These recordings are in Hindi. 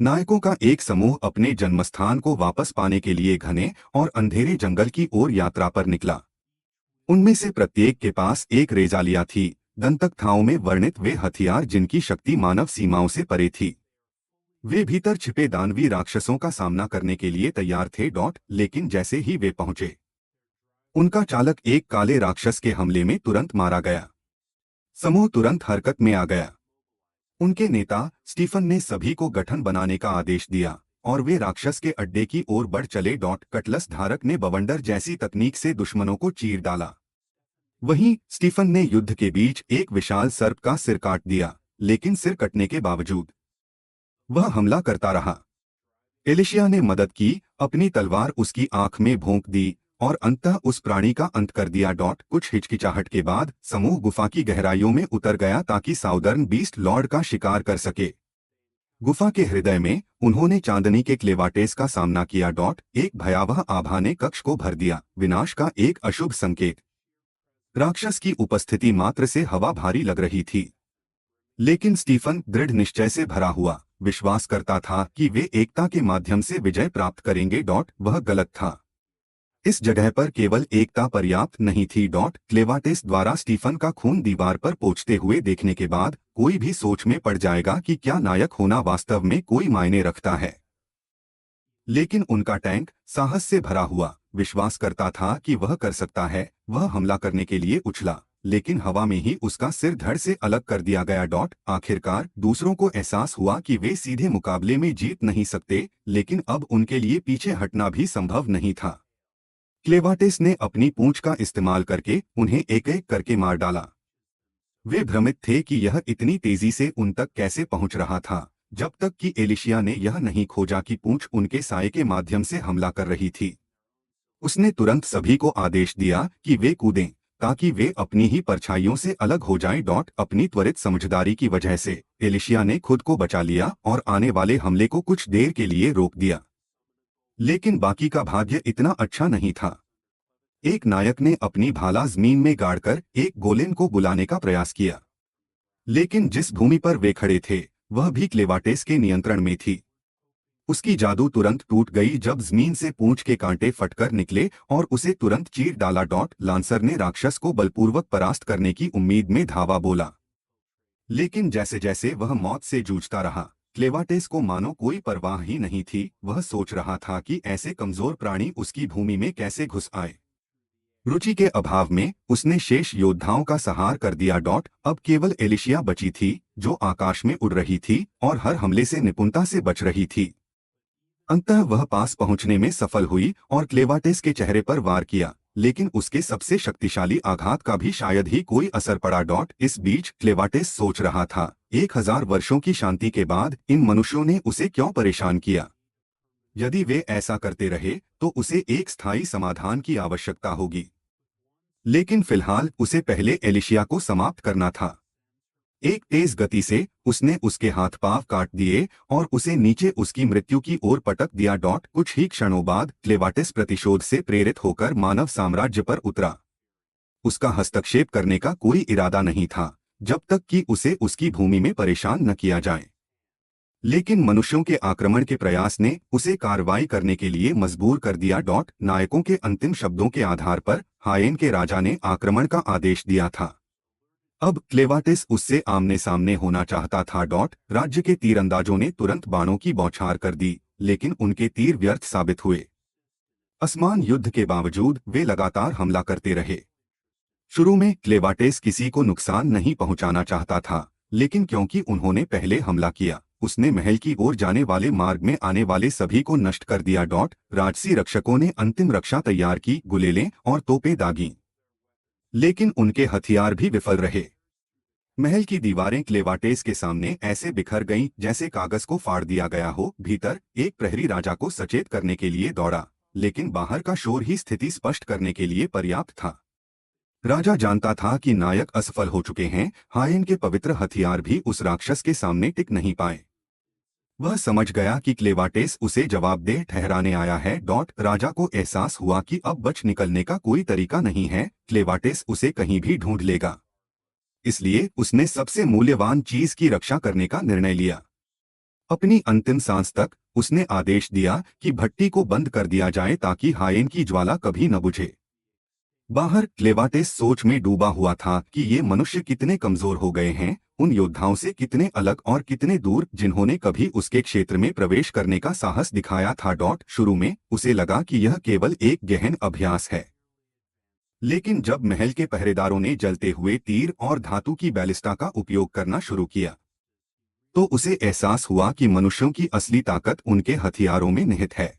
नायकों का एक समूह अपने जन्मस्थान को वापस पाने के लिए घने और अंधेरे जंगल की ओर यात्रा पर निकला। उनमें से प्रत्येक के पास एक रेजालिया थी, दंतकथाओं में वर्णित वे हथियार जिनकी शक्ति मानव सीमाओं से परे थी। वे भीतर छिपे दानवी राक्षसों का सामना करने के लिए तैयार थे। लेकिन जैसे ही वे पहुंचे, उनका चालक एक काले राक्षस के हमले में तुरंत मारा गया। समूह तुरंत हरकत में आ गया। उनके नेता स्टीफन ने सभी को गठन बनाने का आदेश दिया और वे राक्षस के अड्डे की ओर बढ़ चले। कटलस धारक ने बवंडर जैसी तकनीक से दुश्मनों को चीर डाला। वहीं स्टीफन ने युद्ध के बीच एक विशाल सर्प का सिर काट दिया, लेकिन सिर कटने के बावजूद वह हमला करता रहा। एलिशिया ने मदद की, अपनी तलवार उसकी आंख में भोंक दी और अंततः उस प्राणी का अंत कर दिया। कुछ हिचकिचाहट के बाद समूह गुफा की गहराइयों में उतर गया ताकि साउदर्न बीस्ट लॉर्ड का शिकार कर सके। गुफा के हृदय में उन्होंने चांदनी के क्लेवाटेस का सामना किया। एक भयावह आभा ने कक्ष को भर दिया, विनाश का एक अशुभ संकेत। राक्षस की उपस्थिति मात्र से हवा भारी लग रही थी, लेकिन स्टीफन दृढ़ निश्चय से भरा हुआ विश्वास करता था कि वे एकता के माध्यम से विजय प्राप्त करेंगे। वह गलत था। इस जगह पर केवल एकता पर्याप्त नहीं थी। क्लेवाटेस द्वारा स्टीफन का खून दीवार पर पोंछते हुए देखने के बाद कोई भी सोच में पड़ जाएगा कि क्या नायक होना वास्तव में कोई मायने रखता है। लेकिन उनका टैंक साहस से भरा हुआ विश्वास करता था कि वह कर सकता है। वह हमला करने के लिए उछला, लेकिन हवा में ही उसका सिर धड़ से अलग कर दिया गया। आखिरकार दूसरों को एहसास हुआ कि वे सीधे मुकाबले में जीत नहीं सकते, लेकिन अब उनके लिए पीछे हटना भी संभव नहीं था। क्लेवाटेस ने अपनी पूंछ का इस्तेमाल करके उन्हें एक एक करके मार डाला। वे भ्रमित थे कि यह इतनी तेजी से उन तक कैसे पहुंच रहा था, जब तक कि एलिशिया ने यह नहीं खोजा कि पूंछ उनके साये के माध्यम से हमला कर रही थी। उसने तुरंत सभी को आदेश दिया कि वे कूदें, ताकि वे अपनी ही परछाइयों से अलग हो जाएं। अपनी त्वरित समझदारी की वजह से एलिशिया ने खुद को बचा लिया और आने वाले हमले को कुछ देर के लिए रोक दिया। लेकिन बाकी का भाग्य इतना अच्छा नहीं था। एक नायक ने अपनी भाला जमीन में गाड़कर एक गोलेम को बुलाने का प्रयास किया, लेकिन जिस भूमि पर वे खड़े थे वह भी क्लेवाटेस के नियंत्रण में थी। उसकी जादू तुरंत टूट गई जब जमीन से पूंछ के कांटे फटकर निकले और उसे तुरंत चीर डाला। लांसर ने राक्षस को बलपूर्वक परास्त करने की उम्मीद में धावा बोला, लेकिन जैसे जैसे वह मौत से जूझता रहा, क्लेवाटेस को मानो कोई परवाह ही नहीं थी। वह सोच रहा था कि ऐसे कमजोर प्राणी उसकी भूमि में कैसे घुस आए। रुचि के अभाव में उसने शेष योद्धाओं का संहार कर दिया। अब केवल एलिशिया बची थी, जो आकाश में उड़ रही थी और हर हमले से निपुणता से बच रही थी। अंततः वह पास पहुंचने में सफल हुई और क्लेवाटेस के चेहरे पर वार किया, लेकिन उसके सबसे शक्तिशाली आघात का भी शायद ही कोई असर पड़ा। इस बीच क्लेवाटेस सोच रहा था, 1000 वर्षों की शांति के बाद इन मनुष्यों ने उसे क्यों परेशान किया। यदि वे ऐसा करते रहे तो उसे एक स्थायी समाधान की आवश्यकता होगी, लेकिन फिलहाल उसे पहले एलिशिया को समाप्त करना था। एक तेज गति से उसने उसके हाथ पांव काट दिए और उसे नीचे उसकी मृत्यु की ओर पटक दिया। कुछ ही क्षणों बाद क्लेवाटेस प्रतिशोध से प्रेरित होकर मानव साम्राज्य पर उतरा। उसका हस्तक्षेप करने का कोई इरादा नहीं था, जब तक कि उसे उसकी भूमि में परेशान न किया जाए। लेकिन मनुष्यों के आक्रमण के प्रयास ने उसे कार्रवाई करने के लिए मजबूर कर दिया। नायकों के अंतिम शब्दों के आधार पर हायेन के राजा ने आक्रमण का आदेश दिया था। अब क्लेवाटेस उससे आमने सामने होना चाहता था। राज्य के तीरंदाजों ने तुरंत बाणों की बौछार कर दी, लेकिन उनके तीर व्यर्थ साबित हुए। असमान युद्ध के बावजूद वे लगातार हमला करते रहे। शुरू में क्लेवाटेस किसी को नुकसान नहीं पहुंचाना चाहता था, लेकिन क्योंकि उन्होंने पहले हमला किया, उसने महल की ओर जाने वाले मार्ग में आने वाले सभी को नष्ट कर दिया। राजसी रक्षकों ने अंतिम रक्षा तैयार की, गुलेलें और तोपें दागीं, लेकिन उनके हथियार भी विफल रहे। महल की दीवारें क्लेवाटेस के सामने ऐसे बिखर गईं जैसे कागज को फाड़ दिया गया हो। भीतर एक प्रहरी राजा को सचेत करने के लिए दौड़ा, लेकिन बाहर का शोर ही स्थिति स्पष्ट करने के लिए पर्याप्त था। राजा जानता था कि नायक असफल हो चुके हैं। हायेन के पवित्र हथियार भी उस राक्षस के सामने टिक नहीं पाए। वह समझ गया कि क्लेवाटेस उसे जवाबदेह ठहराने आया है। राजा को एहसास हुआ कि अब बच निकलने का कोई तरीका नहीं है। क्लेवाटेस उसे कहीं भी ढूंढ लेगा। इसलिए उसने सबसे मूल्यवान चीज की रक्षा करने का निर्णय लिया। अपनी अंतिम सांस तक उसने आदेश दिया कि भट्टी को बंद कर दिया जाए ताकि हायेन की ज्वाला कभी न बुझे। बाहर क्लेवाटेस सोच में डूबा हुआ था कि ये मनुष्य कितने कमजोर हो गए हैं, उन योद्धाओं से कितने अलग और कितने दूर जिन्होंने कभी उसके क्षेत्र में प्रवेश करने का साहस दिखाया था। शुरू में उसे लगा कि यह केवल एक गहन अभ्यास है, लेकिन जब महल के पहरेदारों ने जलते हुए तीर और धातु की बैलिस्टा का उपयोग करना शुरू किया, तो उसे एहसास हुआ कि मनुष्यों की असली ताकत उनके हथियारों में निहित है।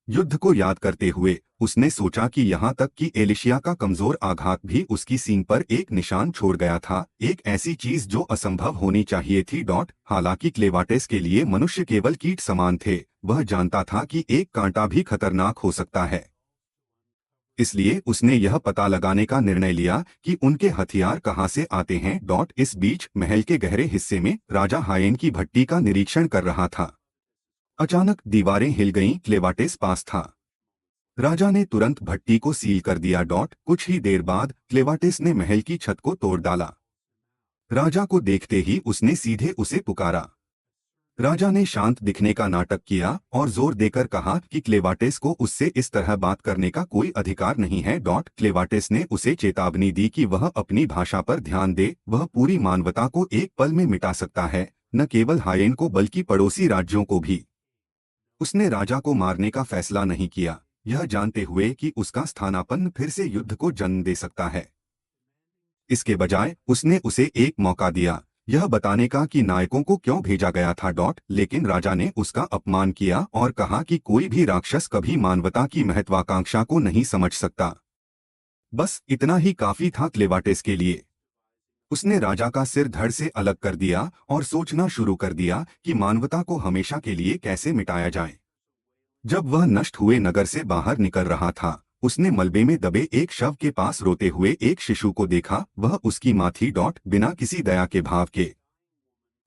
युद्ध को याद करते हुए उसने सोचा कि यहाँ तक कि एलिशिया का कमजोर आघात भी उसकी सींग पर एक निशान छोड़ गया था, एक ऐसी चीज जो असंभव होनी चाहिए थी। हालांकि क्लेवाटेस के लिए मनुष्य केवल कीट समान थे, वह जानता था कि एक कांटा भी खतरनाक हो सकता है। इसलिए उसने यह पता लगाने का निर्णय लिया कि उनके हथियार कहाँ से आते हैं। इस बीच महल के गहरे हिस्से में राजा हायेन की भट्टी का निरीक्षण कर रहा था। अचानक दीवारें हिल गईं। क्लेवाटेस पास था। राजा ने तुरंत भट्टी को सील कर दिया। कुछ ही देर बाद क्लेवाटेस ने महल की छत को तोड़ डाला। राजा को देखते ही उसने सीधे उसे पुकारा। राजा ने शांत दिखने का नाटक किया और जोर देकर कहा कि क्लेवाटेस को उससे इस तरह बात करने का कोई अधिकार नहीं है। क्लेवाटेस ने उसे चेतावनी दी कि वह अपनी भाषा पर ध्यान दे, वह पूरी मानवता को एक पल में मिटा सकता है, न केवल हायेन को बल्कि पड़ोसी राज्यों को भी। उसने राजा को मारने का फैसला नहीं किया, यह जानते हुए कि उसका स्थानापन्न फिर से युद्ध को जन्म दे सकता है। इसके बजाय उसने उसे एक मौका दिया, यह बताने का कि नायकों को क्यों भेजा गया था। लेकिन राजा ने उसका अपमान किया और कहा कि कोई भी राक्षस कभी मानवता की महत्वाकांक्षा को नहीं समझ सकता। बस इतना ही काफी था क्लेवाटेस के लिए। उसने राजा का सिर धड़ से अलग कर दिया और सोचना शुरू कर दिया कि मानवता को हमेशा के लिए कैसे मिटाया जाए। जब वह नष्ट हुए नगर से बाहर निकल रहा था, उसने मलबे में दबे एक शव के पास रोते हुए एक शिशु को देखा। वह उसकी मां थी। बिना किसी दया के भाव के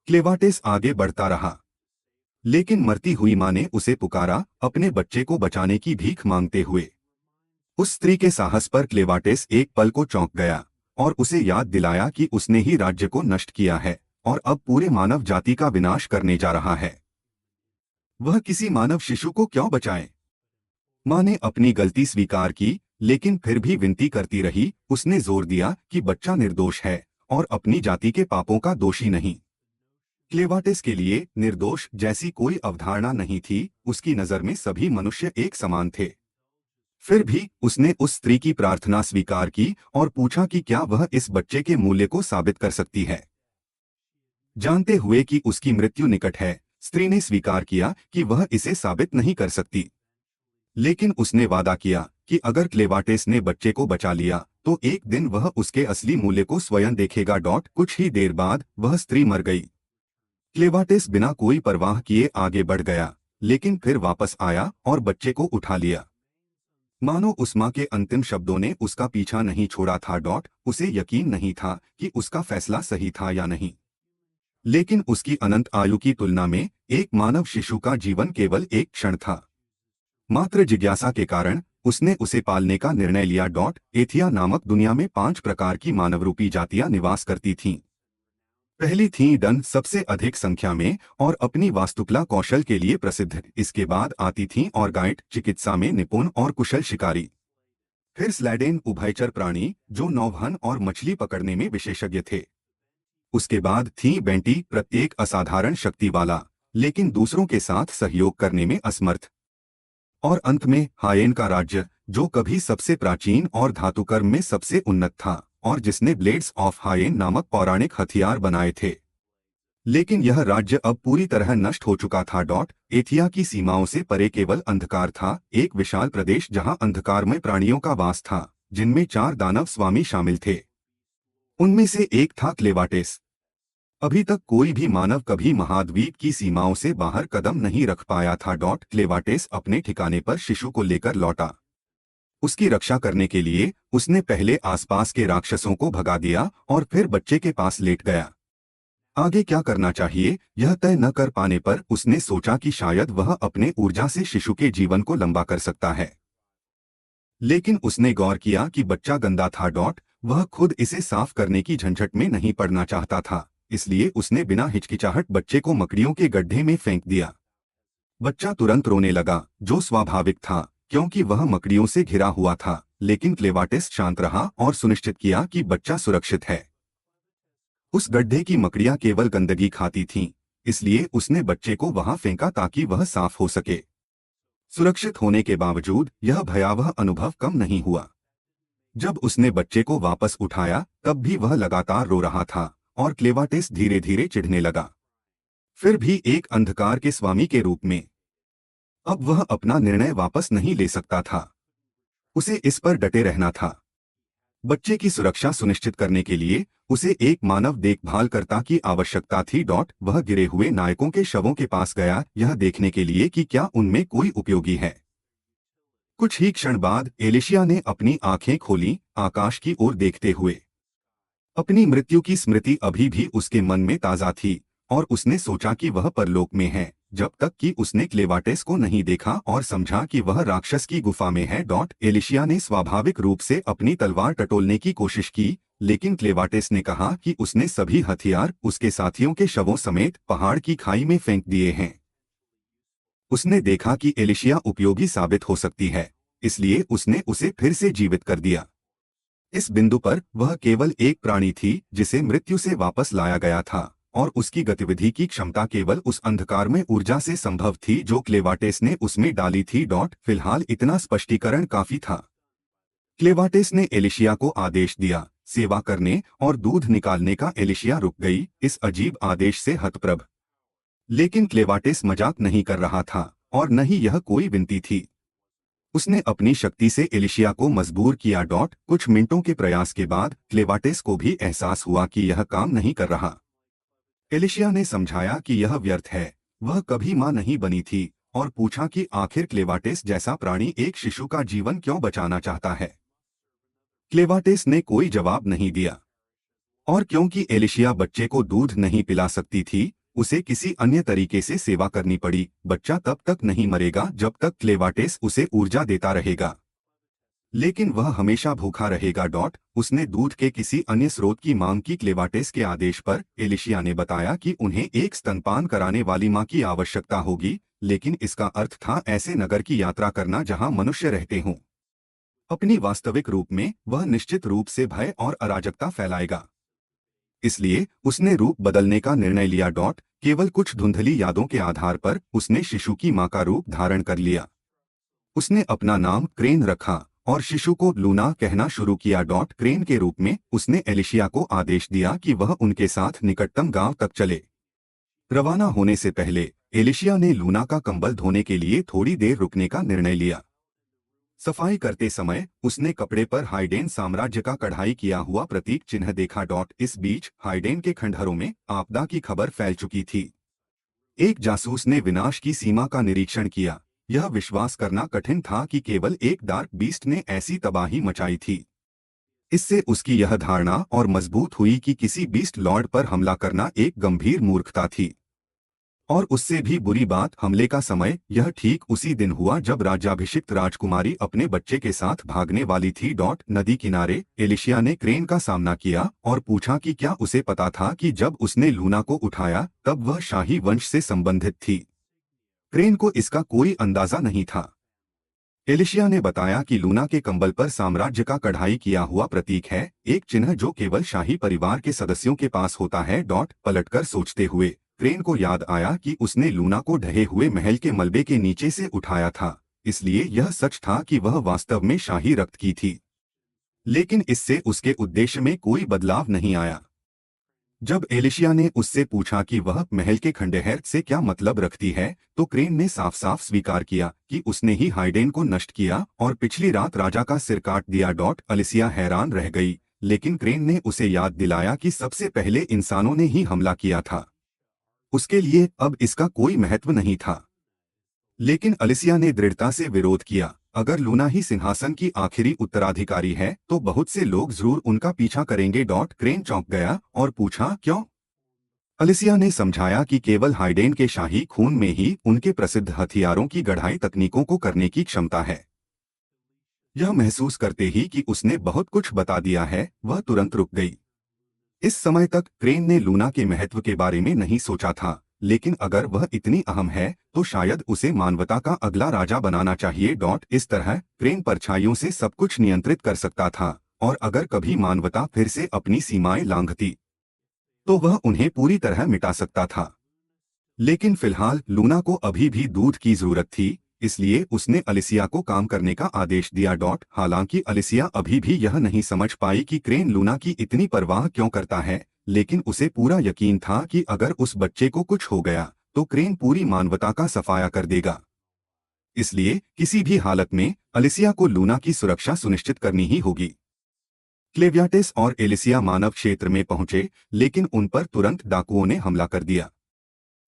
क्लेवाटेस आगे बढ़ता रहा, लेकिन मरती हुई मां ने उसे पुकारा, अपने बच्चे को बचाने की भीख मांगते हुए। उस स्त्री के साहस पर क्लेवाटेस एक पल को चौंक गया और उसे याद दिलाया कि उसने ही राज्य को नष्ट किया है और अब पूरे मानव जाति का विनाश करने जा रहा है। वह किसी मानव शिशु को क्यों बचाए? मां ने अपनी गलती स्वीकार की, लेकिन फिर भी विनती करती रही। उसने जोर दिया कि बच्चा निर्दोष है और अपनी जाति के पापों का दोषी नहीं। क्लेवाटेस के लिए निर्दोष जैसी कोई अवधारणा नहीं थी, उसकी नजर में सभी मनुष्य एक समान थे। फिर भी उसने उस स्त्री की प्रार्थना स्वीकार की और पूछा कि क्या वह इस बच्चे के मूल्य को साबित कर सकती है। जानते हुए कि उसकी मृत्यु निकट है, स्त्री ने स्वीकार किया कि वह इसे साबित नहीं कर सकती, लेकिन उसने वादा किया कि अगर क्लेवाटेस ने बच्चे को बचा लिया तो एक दिन वह उसके असली मूल्य को स्वयं देखेगा। कुछ ही देर बाद वह स्त्री मर गई। क्लेवाटेस बिना कोई परवाह किए आगे बढ़ गया, लेकिन फिर वापस आया और बच्चे को उठा लिया। मानो उस मां के अंतिम शब्दों ने उसका पीछा नहीं छोड़ा था। उसे यकीन नहीं था कि उसका फैसला सही था या नहीं, लेकिन उसकी अनंत आयु की तुलना में एक मानव शिशु का जीवन केवल एक क्षण था। मात्र जिज्ञासा के कारण उसने उसे पालने का निर्णय लिया। एथिया नामक दुनिया में 5 प्रकार की मानवरूपी जातियां निवास करती थीं। पहली थी डन, सबसे अधिक संख्या में और अपनी वास्तुकला कौशल के लिए प्रसिद्ध। इसके बाद आती थीं ऑर्गाइट, चिकित्सा में निपुण और कुशल शिकारी। फिर स्लैडेन, उभयचर प्राणी जो नौवहन और मछली पकड़ने में विशेषज्ञ थे। उसके बाद थी बेंटी, प्रत्येक असाधारण शक्ति वाला लेकिन दूसरों के साथ सहयोग करने में असमर्थ। और अंत में हायेन का राज्य, जो कभी सबसे प्राचीन और धातुकर्म में सबसे उन्नत था और जिसने ब्लेड्स ऑफ हायेन नामक पौराणिक हथियार बनाए थे। लेकिन यह राज्य अब पूरी तरह नष्ट हो चुका था। एथिया की सीमाओं से परे केवल अंधकार था, एक विशाल प्रदेश जहां अंधकारमय प्राणियों का वास था, जिनमें 4 दानव स्वामी शामिल थे। उनमें से एक था क्लेवाटेस। अभी तक कोई भी मानव कभी महाद्वीप की सीमाओं से बाहर कदम नहीं रख पाया था। क्लेवाटेस अपने ठिकाने पर शिशु को लेकर लौटा। उसकी रक्षा करने के लिए उसने पहले आसपास के राक्षसों को भगा दिया और फिर बच्चे के पास लेट गया। आगे क्या करना चाहिए यह तय न कर पाने पर उसने सोचा कि शायद वह अपने ऊर्जा से शिशु के जीवन को लंबा कर सकता है। लेकिन उसने गौर किया कि बच्चा गंदा था। वह खुद इसे साफ करने की झंझट में नहीं पड़ना चाहता था, इसलिए उसने बिना हिचकिचाहट बच्चे को मकड़ियों के गड्ढे में फेंक दिया। बच्चा तुरंत रोने लगा, जो स्वाभाविक था क्योंकि वह मकड़ियों से घिरा हुआ था, लेकिन क्लेवाटिस शांत रहा और सुनिश्चित किया कि बच्चा सुरक्षित है। उस गड्ढे की मकड़ियां केवल गंदगी खाती थीं, इसलिए उसने बच्चे को वहां फेंका ताकि वह साफ हो सके। सुरक्षित होने के बावजूद यह भयावह अनुभव कम नहीं हुआ। जब उसने बच्चे को वापस उठाया तब भी वह लगातार रो रहा था और क्लेवाटिस धीरे धीरे चिढ़ने लगा, फिर भी एक अंधकार के स्वामी के रूप में। अब वह अपना निर्णय वापस नहीं ले सकता था, उसे इस पर डटे रहना था। बच्चे की सुरक्षा सुनिश्चित करने के लिए उसे एक मानव देखभालकर्ता की आवश्यकता थी। वह गिरे हुए नायकों के शवों के पास गया, यह देखने के लिए कि क्या उनमें कोई उपयोगी है। कुछ ही क्षण बाद एलिशिया ने अपनी आंखें खोलीं, आकाश की ओर देखते हुए। अपनी मृत्यु की स्मृति अभी भी उसके मन में ताजा थी और उसने सोचा कि वह परलोक में है, जब तक कि उसने क्लेवाटिस को नहीं देखा और समझा कि वह राक्षस की गुफा में है। एलिशिया ने स्वाभाविक रूप से अपनी तलवार टटोलने की कोशिश की, लेकिन क्लेवाटिस ने कहा कि उसने सभी हथियार उसके साथियों के शवों समेत पहाड़ की खाई में फेंक दिए हैं। उसने देखा कि एलिशिया उपयोगी साबित हो सकती है, इसलिए उसने उसे फिर से जीवित कर दिया। इस बिंदु पर वह केवल एक प्राणी थी जिसे मृत्यु से वापस लाया गया था, और उसकी गतिविधि की क्षमता केवल उस अंधकार में ऊर्जा से संभव थी जो क्लेवाटिस ने उसमें डाली थी। फिलहाल इतना स्पष्टीकरण काफी था। क्लेवाटिस ने एलिशिया को आदेश दिया, सेवा करने और दूध निकालने का। एलिशिया रुक गई, इस अजीब आदेश से हतप्रभ। लेकिन क्लेवाटिस मजाक नहीं कर रहा था और न ही यह कोई विनती थी। उसने अपनी शक्ति से एलिशिया को मजबूर किया। कुछ मिनटों के प्रयास के बाद क्लेवाटिस को भी एहसास हुआ कि यह काम नहीं कर रहा। एलिशिया ने समझाया कि यह व्यर्थ है, वह कभी मां नहीं बनी थी, और पूछा कि आखिर क्लेवाटिस जैसा प्राणी एक शिशु का जीवन क्यों बचाना चाहता है। क्लेवाटिस ने कोई जवाब नहीं दिया, और क्योंकि एलिशिया बच्चे को दूध नहीं पिला सकती थी, उसे किसी अन्य तरीके से सेवा करनी पड़ी। बच्चा तब तक नहीं मरेगा जब तक क्लेवाटिस उसे ऊर्जा देता रहेगा, लेकिन वह हमेशा भूखा रहेगा। उसने दूध के किसी अन्य स्रोत की मांग की। क्लेवाटिस के आदेश पर एलिशिया ने बताया कि उन्हें एक स्तनपान कराने वाली मां की आवश्यकता होगी, लेकिन इसका अर्थ था ऐसे नगर की यात्रा करना जहां मनुष्य रहते हों। अपनी वास्तविक रूप में वह निश्चित रूप से भय और अराजकता फैलाएगा। इसलिए उसने रूप बदलने का निर्णय लिया। केवल कुछ धुंधली यादों के आधार पर उसने शिशु की मां का रूप धारण कर लिया। उसने अपना नाम क्रेन रखा और शिशु को लूना कहना शुरू किया। क्रेन के रूप में उसने एलिशिया को आदेश दिया कि वह उनके साथ निकटतम गांव तक चले। रवाना होने से पहले एलिशिया ने लूना का कंबल धोने के लिए थोड़ी देर रुकने का निर्णय लिया। सफाई करते समय उसने कपड़े पर हाइडेन साम्राज्य का कढ़ाई किया हुआ प्रतीक चिन्ह देखा। इस बीच हाइडेन के खंडहरों में आपदा की खबर फैल चुकी थी। एक जासूस ने विनाश की सीमा का निरीक्षण किया। यह विश्वास करना कठिन था कि केवल एक डार्क बीस्ट ने ऐसी तबाही मचाई थी। इससे उसकी यह धारणा और मजबूत हुई कि किसी बीस्ट लॉर्ड पर हमला करना एक गंभीर मूर्खता थी। और उससे भी बुरी बात, हमले का समय यह ठीक उसी दिन हुआ जब राज्याभिषिक्त राजकुमारी अपने बच्चे के साथ भागने वाली थी। नदी किनारे एलिशिया ने क्रेन का सामना किया और पूछा कि क्या उसे पता था कि जब उसने लूना को उठाया तब वह शाही वंश से संबंधित थी। क्रेन को इसका कोई अंदाजा नहीं था। एलिशिया ने बताया कि लूना के कंबल पर साम्राज्य का कढ़ाई किया हुआ प्रतीक है, एक चिन्ह जो केवल शाही परिवार के सदस्यों के पास होता है। पलटकर सोचते हुए क्रेन को याद आया कि उसने लूना को ढहे हुए महल के मलबे के नीचे से उठाया था, इसलिए यह सच था कि वह वास्तव में शाही रक्त की थी। लेकिन इससे उसके उद्देश्य में कोई बदलाव नहीं आया। जब एलिशिया ने उससे पूछा कि वह महल के खंडहर से क्या मतलब रखती है, तो क्रेन ने साफ साफ स्वीकार किया कि उसने ही हाइडेन को नष्ट किया और पिछली रात राजा का सिर काट दिया। एलिशिया हैरान रह गई, लेकिन क्रेन ने उसे याद दिलाया कि सबसे पहले इंसानों ने ही हमला किया था। उसके लिए अब इसका कोई महत्व नहीं था। लेकिन एलिशिया ने दृढ़ता से विरोध किया, अगर लूना ही सिंहासन की आखिरी उत्तराधिकारी है तो बहुत से लोग जरूर उनका पीछा करेंगे। क्रेन चौंक गया और पूछा, क्यों? एलिशिया ने समझाया कि केवल हाइडेन के शाही खून में ही उनके प्रसिद्ध हथियारों की गढ़ाई तकनीकों को करने की क्षमता है। यह महसूस करते ही कि उसने बहुत कुछ बता दिया है, वह तुरंत रुक गई। इस समय तक क्रेन ने लूना के महत्व के बारे में नहीं सोचा था, लेकिन अगर वह इतनी अहम है तो शायद उसे मानवता का अगला राजा बनाना चाहिए। इस तरह क्रेन परछाइयों से सब कुछ नियंत्रित कर सकता था, और अगर कभी मानवता फिर से अपनी सीमाएं लांघती तो वह उन्हें पूरी तरह मिटा सकता था। लेकिन फिलहाल लूना को अभी भी दूध की जरूरत थी, इसलिए उसने अलिसिया को काम करने का आदेश दिया। हालांकि अलिसिया अभी भी यह नहीं समझ पाई कि क्रेन लूना की इतनी परवाह क्यों करता है, लेकिन उसे पूरा यकीन था कि अगर उस बच्चे को कुछ हो गया तो क्रेन पूरी मानवता का सफाया कर देगा। इसलिए किसी भी हालत में अलिसिया को लूना की सुरक्षा सुनिश्चित करनी ही होगी। क्लेवियाटिस और एलिसिया मानव क्षेत्र में पहुंचे, लेकिन उन पर तुरंत डाकुओं ने हमला कर दिया।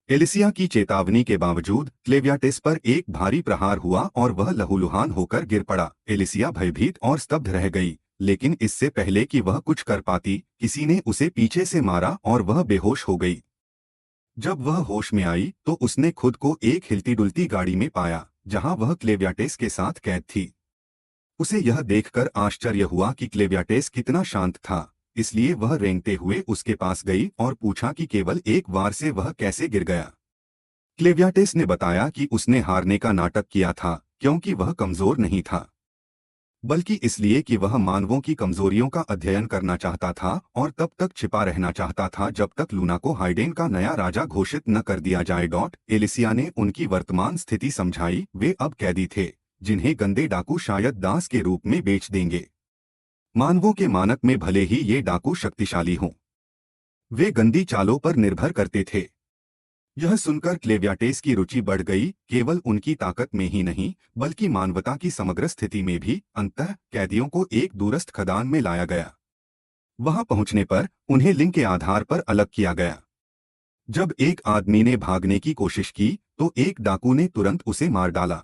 एलिसिया की चेतावनी के बावजूद क्लेवियाटिस पर एक भारी प्रहार हुआ और वह लहूलुहान होकर गिर पड़ा। एलिसिया भयभीत और स्तब्ध रह गई, लेकिन इससे पहले कि वह कुछ कर पाती, किसी ने उसे पीछे से मारा और वह बेहोश हो गई। जब वह होश में आई तो उसने खुद को एक हिलती डुलती गाड़ी में पाया, जहां वह क्लेवियाटिस के साथ कैद थी। उसे यह देखकर आश्चर्य हुआ कि क्लेवियाटिस कितना शांत था, इसलिए वह रेंगते हुए उसके पास गई और पूछा कि केवल एक वार से वह कैसे गिर गया। क्लेवियाटिस ने बताया कि उसने हारने का नाटक किया था, क्योंकि वह कमजोर नहीं था, बल्कि इसलिए कि वह मानवों की कमजोरियों का अध्ययन करना चाहता था और तब तक छिपा रहना चाहता था जब तक लूना को हाइडेन का नया राजा घोषित न कर दिया जाए। एलिसिया ने उनकी वर्तमान स्थिति समझाई। वे अब कैदी थे, जिन्हें गंदे डाकू शायद दास के रूप में बेच देंगे। मानवों के मानक में भले ही ये डाकू शक्तिशाली हों, वे गंदी चालों पर निर्भर करते थे। यह सुनकर क्लेवियाटिस की रुचि बढ़ गई, केवल उनकी ताकत में ही नहीं बल्कि मानवता की समग्र स्थिति में भी। अंततः कैदियों को एक दूरस्थ खदान में लाया गया। वहां पहुंचने पर उन्हें लिंग के आधार पर अलग किया गया। जब एक आदमी ने भागने की कोशिश की तो एक डाकू ने तुरंत उसे मार डाला।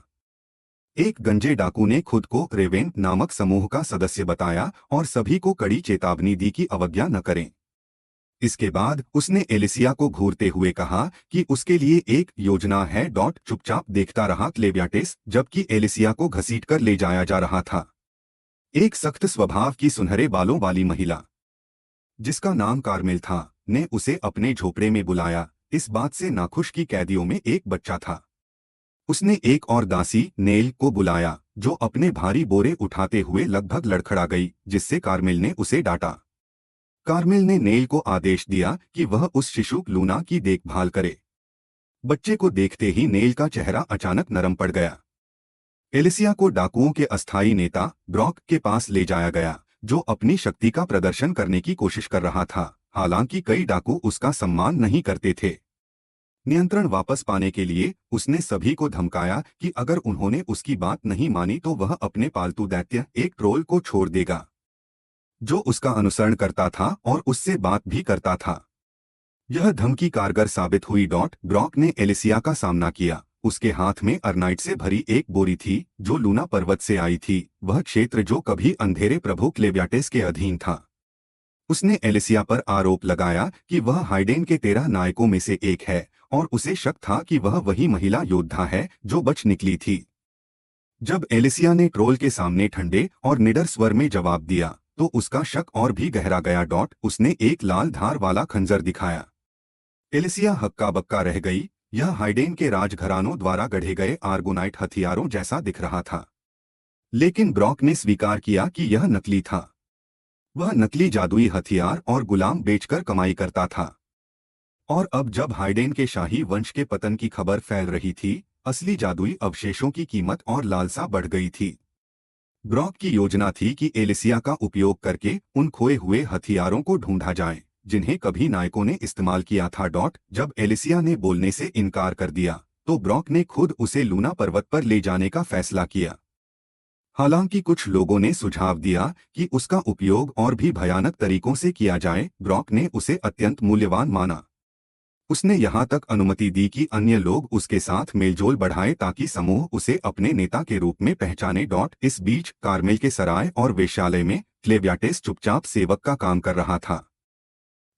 एक गंजे डाकू ने खुद को रेवेन नामक समूह का सदस्य बताया और सभी को कड़ी चेतावनी दी कि अवज्ञा न करें। इसके बाद उसने एलिसिया को घूरते हुए कहा कि उसके लिए एक योजना है। चुपचाप देखता रहा क्लेवियाटिस, जबकि एलिसिया को घसीटकर ले जाया जा रहा था। एक सख्त स्वभाव की सुनहरे बालों वाली महिला, जिसका नाम कार्मेल था, ने उसे अपने झोपड़े में बुलाया, इस बात से नाखुश कि कैदियों में एक बच्चा था। उसने एक और दासी नेल को बुलाया, जो अपने भारी बोरे उठाते हुए लगभग लड़खड़ा गई, जिससे कार्मेल ने उसे डांटा। कार्मेल ने नेल को आदेश दिया कि वह उस शिशु लूना की देखभाल करे। बच्चे को देखते ही नेल का चेहरा अचानक नरम पड़ गया। एलिसिया को डाकुओं के अस्थायी नेता ब्रॉक के पास ले जाया गया, जो अपनी शक्ति का प्रदर्शन करने की कोशिश कर रहा था। हालांकि कई डाकू उसका सम्मान नहीं करते थे। नियंत्रण वापस पाने के लिए उसने सभी को धमकाया कि अगर उन्होंने उसकी बात नहीं मानी तो वह अपने पालतू दैत्य एक ट्रोल को छोड़ देगा, जो उसका अनुसरण करता था और उससे बात भी करता था। यह धमकी कारगर साबित हुई। ब्रॉक ने एलिसिया का सामना किया। उसके हाथ में अर्नाइट से भरी एक बोरी थी, जो लूना पर्वत से आई थी, वह क्षेत्र जो कभी अंधेरे प्रभु क्लेवियाटिस के अधीन था। उसने एलिसिया पर आरोप लगाया कि वह हाइडेन के 13 नायकों में से एक है, और उसे शक था कि वह वही महिला योद्धा है जो बच निकली थी। जब एलिसिया ने ट्रोल के सामने ठंडे और निडर स्वर में जवाब दिया तो उसका शक और भी गहरा गया। उसने एक लाल धार वाला खंजर दिखाया। एलिसिया हक्का बक्का रह गई। यह हाइडेन के राजघरानों द्वारा गढ़े गए आर्गोनाइट हथियारों जैसा दिख रहा था, लेकिन ब्रॉक ने स्वीकार किया कि यह नकली था। वह नकली जादुई हथियार और गुलाम बेचकर कमाई करता था। और अब जब हाइडेन के शाही वंश के पतन की खबर फैल रही थी, असली जादुई अवशेषों की कीमत और लालसा बढ़ गई थी। ब्रॉक की योजना थी कि एलिसिया का उपयोग करके उन खोए हुए हथियारों को ढूंढा जाए, जिन्हें कभी नायकों ने इस्तेमाल किया था। जब एलिसिया ने बोलने से इनकार कर दिया तो ब्रॉक ने खुद उसे लूना पर्वत पर ले जाने का फैसला किया। हालांकि कुछ लोगों ने सुझाव दिया कि उसका उपयोग और भी भयानक तरीकों से किया जाए, ब्रॉक ने उसे अत्यंत मूल्यवान माना। उसने यहाँ तक अनुमति दी कि अन्य लोग उसके साथ मेलजोल बढ़ाएं ताकि समूह उसे अपने नेता के रूप में पहचाने। इस बीच कार्मेल के सराय और वेश्यालय में क्लेवियाटिस चुपचाप सेवक का काम कर रहा था।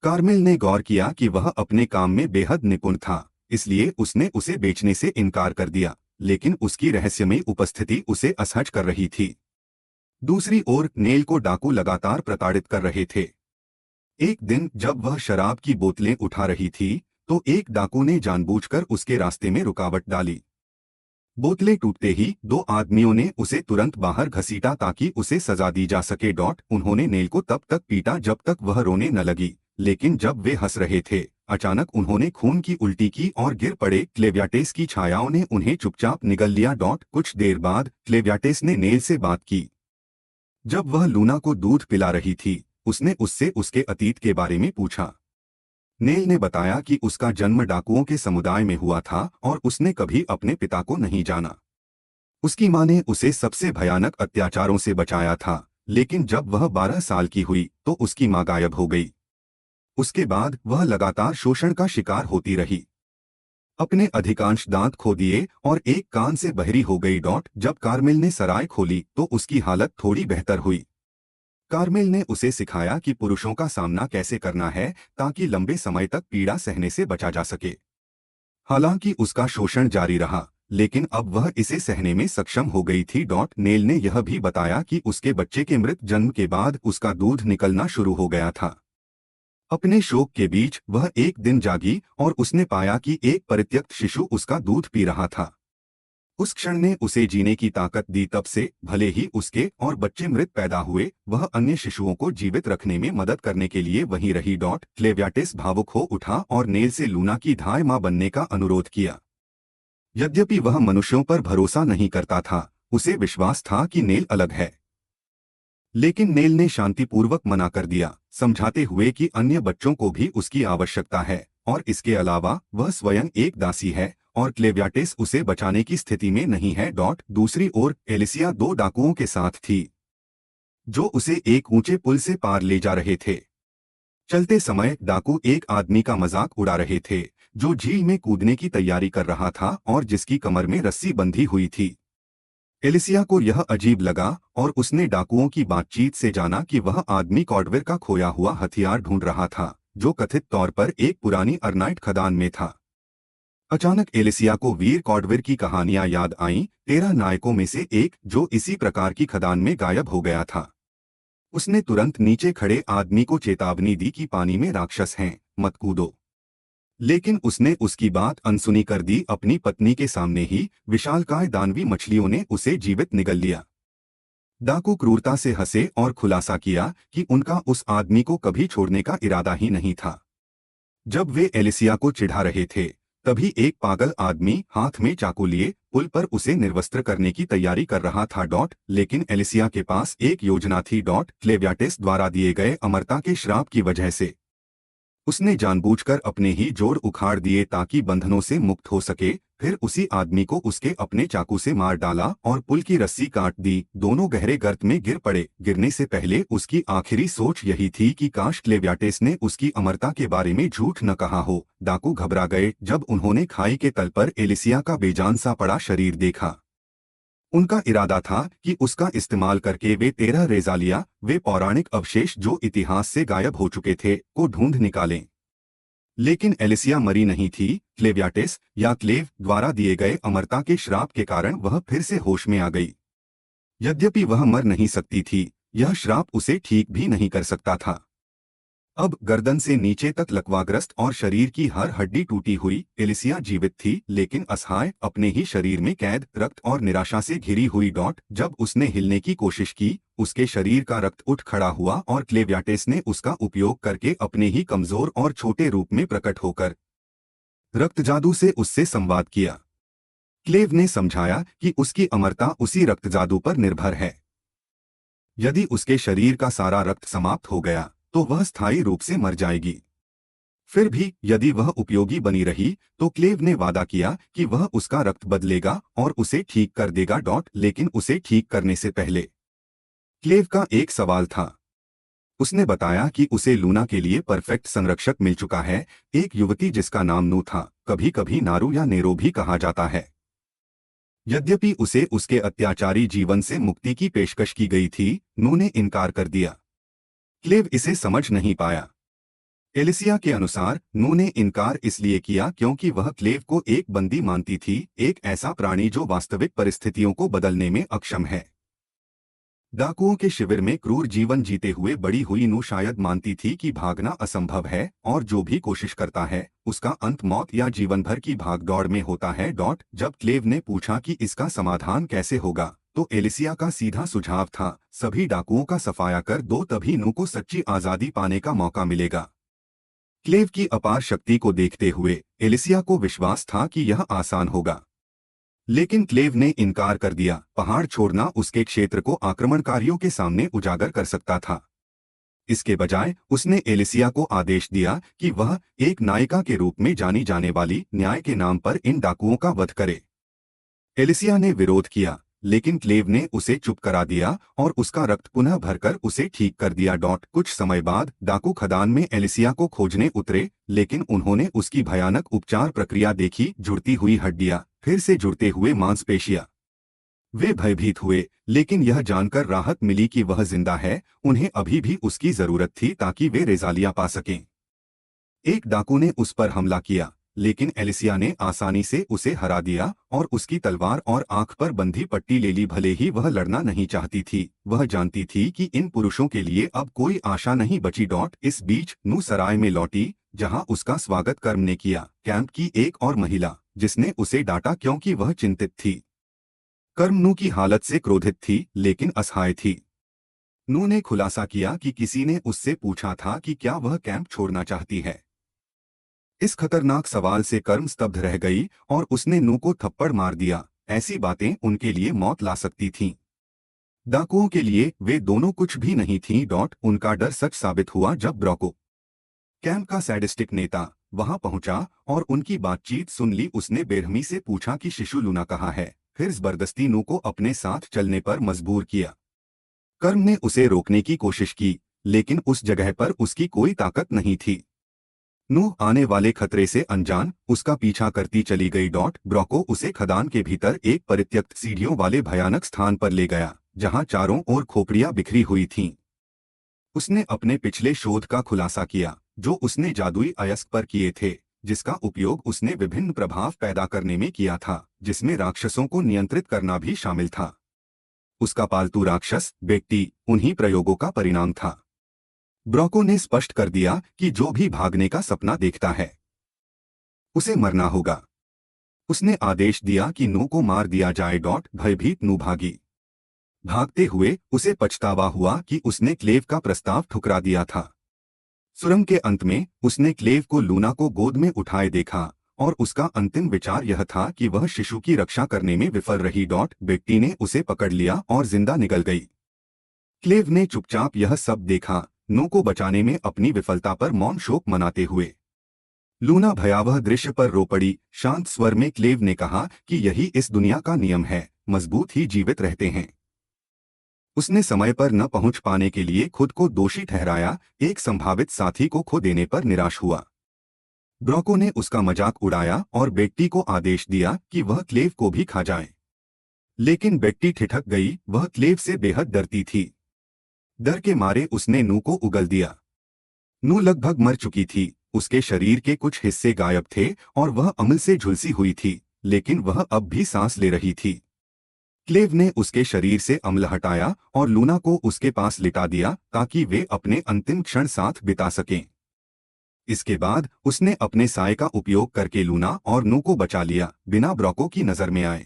कार्मेल ने गौर किया कि वह अपने काम में बेहद निपुण था, इसलिए उसने उसे बेचने से इनकार कर दिया, लेकिन उसकी रहस्यमयी उपस्थिति उसे असहज कर रही थी। दूसरी ओर नेल को डाकू लगातार प्रताड़ित कर रहे थे। एक दिन जब वह शराब की बोतलें उठा रही थी, तो एक डाकू ने जानबूझकर उसके रास्ते में रुकावट डाली। बोतलें टूटते ही दो आदमियों ने उसे तुरंत बाहर घसीटा ताकि उसे सजा दी जा सके। उन्होंने नेल को तब तक पीटा जब तक वह रोने न लगी, लेकिन जब वे हंस रहे थे, अचानक उन्होंने खून की उल्टी की और गिर पड़े। क्लेव्याटेस की छायाओं ने उन्हें चुपचाप निगल लिया। कुछ देर बाद क्लेव्याटेस ने नेल से बात की। जब वह लूना को दूध पिला रही थी, उसने उससे उसके अतीत के बारे में पूछा। नेल ने बताया कि उसका जन्म डाकुओं के समुदाय में हुआ था और उसने कभी अपने पिता को नहीं जाना। उसकी मां ने उसे सबसे भयानक अत्याचारों से बचाया था, लेकिन जब वह 12 साल की हुई तो उसकी मां गायब हो गई। उसके बाद वह लगातार शोषण का शिकार होती रही। अपने अधिकांश दांत खो दिए और एक कान से बहरी हो गई। जब कार्मेल ने सराय खोली तो उसकी हालत थोड़ी बेहतर हुई। कार्मेल ने उसे सिखाया कि पुरुषों का सामना कैसे करना है ताकि लंबे समय तक पीड़ा सहने से बचा जा सके। हालांकि उसका शोषण जारी रहा, लेकिन अब वह इसे सहने में सक्षम हो गई थी। नेल ने यह भी बताया कि उसके बच्चे के मृत जन्म के बाद उसका दूध निकलना शुरू हो गया था। अपने शोक के बीच वह एक दिन जागी और उसने पाया कि एक परित्यक्त शिशु उसका दूध पी रहा था। उस क्षण ने उसे जीने की ताकत दी। तब से भले ही उसके और बच्चे मृत पैदा हुए, वह अन्य शिशुओं को जीवित रखने में मदद करने के लिए वहीं रही। क्लेव्याटेस भावुक हो उठा और नेल से लूना की धाय मां बनने का अनुरोध किया। यद्यपि वह मनुष्यों पर भरोसा नहीं करता था, उसे विश्वास था कि नेल अलग है। लेकिन नेल ने शांतिपूर्वक मना कर दिया, समझाते हुए कि अन्य बच्चों को भी उसकी आवश्यकता है और इसके अलावा वह स्वयं एक दासी है और क्लेव्याटेस उसे बचाने की स्थिति में नहीं है। दूसरी ओर एलिसिया दो डाकुओं के साथ थी, जो उसे एक ऊंचे पुल से पार ले जा रहे थे। चलते समय डाकू एक आदमी का मजाक उड़ा रहे थे, जो झील में कूदने की तैयारी कर रहा था और जिसकी कमर में रस्सी बंधी हुई थी। एलिसिया को यह अजीब लगा और उसने डाकुओं की बातचीत से जाना कि वह आदमी कॉडवेर का खोया हुआ हथियार ढूंढ रहा था, जो कथित तौर पर एक पुरानी अर्नाइट खदान में था। अचानक एलिसिया को वीर कॉडवेर की कहानियां याद आईं, 13 नायकों में से एक जो इसी प्रकार की खदान में गायब हो गया था। उसने तुरंत नीचे खड़े आदमी को चेतावनी दी कि पानी में राक्षस हैं, मत कूदो। लेकिन उसने उसकी बात अनसुनी कर दी। अपनी पत्नी के सामने ही विशालकाय दानवी मछलियों ने उसे जीवित निगल लिया। डाकू क्रूरता से हंसे और खुलासा किया कि उनका उस आदमी को कभी छोड़ने का इरादा ही नहीं था। जब वे एलिसिया को चिढ़ा रहे थे, तभी एक पागल आदमी हाथ में चाकू लिए पुल पर उसे निर्वस्त्र करने की तैयारी कर रहा था। लेकिन एलिसिया के पास एक योजना थी। क्लेव्याटेस द्वारा दिए गए अमरता के श्राप की वजह से उसने जानबूझकर अपने ही जोड़ उखाड़ दिए ताकि बंधनों से मुक्त हो सके। फिर उसी आदमी को उसके अपने चाकू से मार डाला और पुल की रस्सी काट दी। दोनों गहरे गर्त में गिर पड़े। गिरने से पहले उसकी आखिरी सोच यही थी कि काश क्लेव्याटेस ने उसकी अमरता के बारे में झूठ न कहा हो। डाकू घबरा गए जब उन्होंने खाई के तल पर एलिसिया का बेजान सा पड़ा शरीर देखा। उनका इरादा था कि उसका इस्तेमाल करके वे 13 रेजालिया, वे पौराणिक अवशेष जो इतिहास से गायब हो चुके थे, को ढूंढ निकालें। लेकिन एलिसिया मरी नहीं थी। क्लेव्याटेस या क्लेव द्वारा दिए गए अमरता के श्राप के कारण वह फिर से होश में आ गई। यद्यपि वह मर नहीं सकती थी, यह श्राप उसे ठीक भी नहीं कर सकता था। अब गर्दन से नीचे तक लकवाग्रस्त और शरीर की हर हड्डी टूटी हुई, एलिसिया जीवित थी लेकिन असहाय, अपने ही शरीर में कैद, रक्त और निराशा से घिरी हुई। जब उसने हिलने की कोशिश की, उसके शरीर का रक्त उठ खड़ा हुआ और क्लेव्याटेस ने उसका उपयोग करके अपने ही कमजोर और छोटे रूप में प्रकट होकर रक्त जादू से उससे संवाद किया। क्लेव ने समझाया कि उसकी अमरता उसी रक्त जादू पर निर्भर है। यदि उसके शरीर का सारा रक्त समाप्त हो गया तो वह स्थायी रूप से मर जाएगी। फिर भी यदि वह उपयोगी बनी रही तो क्लेव ने वादा किया कि वह उसका रक्त बदलेगा और उसे ठीक कर देगा। लेकिन उसे ठीक करने से पहले क्लेव का एक सवाल था। उसने बताया कि उसे लूना के लिए परफेक्ट संरक्षक मिल चुका है, एक युवती जिसका नाम नू था, कभी कभी नारू या नेरो भी कहा जाता है। यद्यपि उसे उसके अत्याचारी जीवन से मुक्ति की पेशकश की गई थी, नू ने इनकार कर दिया। क्लेव इसे समझ नहीं पाया। एलिसिया के अनुसार नू ने इनकार इसलिए किया क्योंकि वह क्लेव को एक बंदी मानती थी, एक ऐसा प्राणी जो वास्तविक परिस्थितियों को बदलने में अक्षम है। डाकुओं के शिविर में क्रूर जीवन जीते हुए बड़ी हुई नू शायद मानती थी कि भागना असंभव है और जो भी कोशिश करता है उसका अंत मौत या जीवन भर की भागदौड़ में होता है। जब क्लेव ने पूछा कि इसका समाधान कैसे होगा तो एलिसिया का सीधा सुझाव था, सभी डाकुओं का सफाया कर दो, तभी नू को सच्ची आजादी पाने का मौका मिलेगा। क्लेव की अपार शक्ति को देखते हुए एलिसिया को विश्वास था कि यह आसान होगा, लेकिन क्लेव ने इनकार कर दिया। पहाड़ छोड़ना उसके क्षेत्र को आक्रमणकारियों के सामने उजागर कर सकता था। इसके बजाय उसने एलिसिया को आदेश दिया कि वह एक नायिका के रूप में जानी जाने वाली न्याय के नाम पर इन डाकुओं का वध करे। एलिसिया ने विरोध किया, लेकिन क्लेव ने उसे चुप करा दिया और उसका रक्त पुनः भरकर उसे ठीक कर दिया। कुछ समय बाद डाकू खदान में एलिसिया को खोजने उतरे, लेकिन उन्होंने उसकी भयानक उपचार प्रक्रिया देखी। जुड़ती हुई हड्डियां, फिर से जुड़ते हुए मांसपेशियां। वे भयभीत हुए, लेकिन यह जानकर राहत मिली कि वह जिंदा है। उन्हें अभी भी उसकी जरूरत थी ताकि वे रेजालियां पा सकें। एक डाकू ने उस पर हमला किया, लेकिन एलिसिया ने आसानी से उसे हरा दिया और उसकी तलवार और आंख पर बंधी पट्टी ले ली। भले ही वह लड़ना नहीं चाहती थी, वह जानती थी कि इन पुरुषों के लिए अब कोई आशा नहीं बची। इस बीच नू सराय में लौटी, जहां उसका स्वागत कर्म ने किया। कैंप की एक और महिला, जिसने उसे डांटा क्योंकि वह चिंतित थी। कर्म नू की हालत से क्रोधित थी, लेकिन असहाय थी। नू ने खुलासा किया कि किसी ने उससे पूछा था कि क्या वह कैंप छोड़ना चाहती है। इस खतरनाक सवाल से कर्म स्तब्ध रह गई और उसने नू को थप्पड़ मार दिया। ऐसी बातें उनके लिए मौत ला सकती थीं। डाकुओं के लिए वे दोनों कुछ भी नहीं थीं। उनका डर सच साबित हुआ जब ब्रोको, कैंप का सैडिस्टिक नेता, वहां पहुंचा और उनकी बातचीत सुन ली। उसने बेरहमी से पूछा कि शिशु लूना कहाँ है, फिर जबरदस्ती नू को अपने साथ चलने पर मजबूर किया। कर्म ने उसे रोकने की कोशिश की, लेकिन उस जगह पर उसकी कोई ताकत नहीं थी। नूह आने वाले खतरे से अनजान उसका पीछा करती चली गई। ब्रोको उसे खदान के भीतर एक परित्यक्त सीढ़ियों वाले भयानक स्थान पर ले गया, जहां चारों ओर खोपड़ियां बिखरी हुई थीं। उसने अपने पिछले शोध का खुलासा किया, जो उसने जादुई अयस्क पर किए थे, जिसका उपयोग उसने विभिन्न प्रभाव पैदा करने में किया था, जिसमें राक्षसों को नियंत्रित करना भी शामिल था। उसका पालतू राक्षस बेट्टी उन्हीं प्रयोगों का परिणाम था। ब्रोको ने स्पष्ट कर दिया कि जो भी भागने का सपना देखता है, उसे मरना होगा। उसने आदेश दिया कि नू को मार दिया जाए। भयभीत नू भागी। भागते हुए उसे पछतावा हुआ कि उसने क्लेव का प्रस्ताव ठुकरा दिया था। सुरंग के अंत में उसने क्लेव को लूना को गोद में उठाए देखा और उसका अंतिम विचार यह था कि वह शिशु की रक्षा करने में विफल रही। बेट्टी ने उसे पकड़ लिया और जिंदा निकल गई। क्लेव ने चुपचाप यह सब देखा, नू को बचाने में अपनी विफलता पर मौन शोक मनाते हुए। लूना भयावह दृश्य पर रो पड़ी। शांत स्वर में क्लेव ने कहा कि यही इस दुनिया का नियम है, मजबूत ही जीवित रहते हैं। उसने समय पर न पहुंच पाने के लिए खुद को दोषी ठहराया, एक संभावित साथी को खो देने पर निराश हुआ। ब्रोको ने उसका मजाक उड़ाया और बेट्टी को आदेश दिया कि वह क्लेव को भी खा जाए। लेकिन बेट्टी ठिठक गई, वह क्लेव से बेहद डरती थी। डर के मारे उसने नू को उगल दिया। नू लगभग मर चुकी थी, उसके शरीर के कुछ हिस्से गायब थे और वह अम्ल से झुलसी हुई थी, लेकिन वह अब भी सांस ले रही थी। क्लेव ने उसके शरीर से अम्ल हटाया और लूना को उसके पास लिटा दिया ताकि वे अपने अंतिम क्षण साथ बिता सकें। इसके बाद उसने अपने साय का उपयोग करके लूना और नू को बचा लिया, बिना ब्रोको की नजर में आए।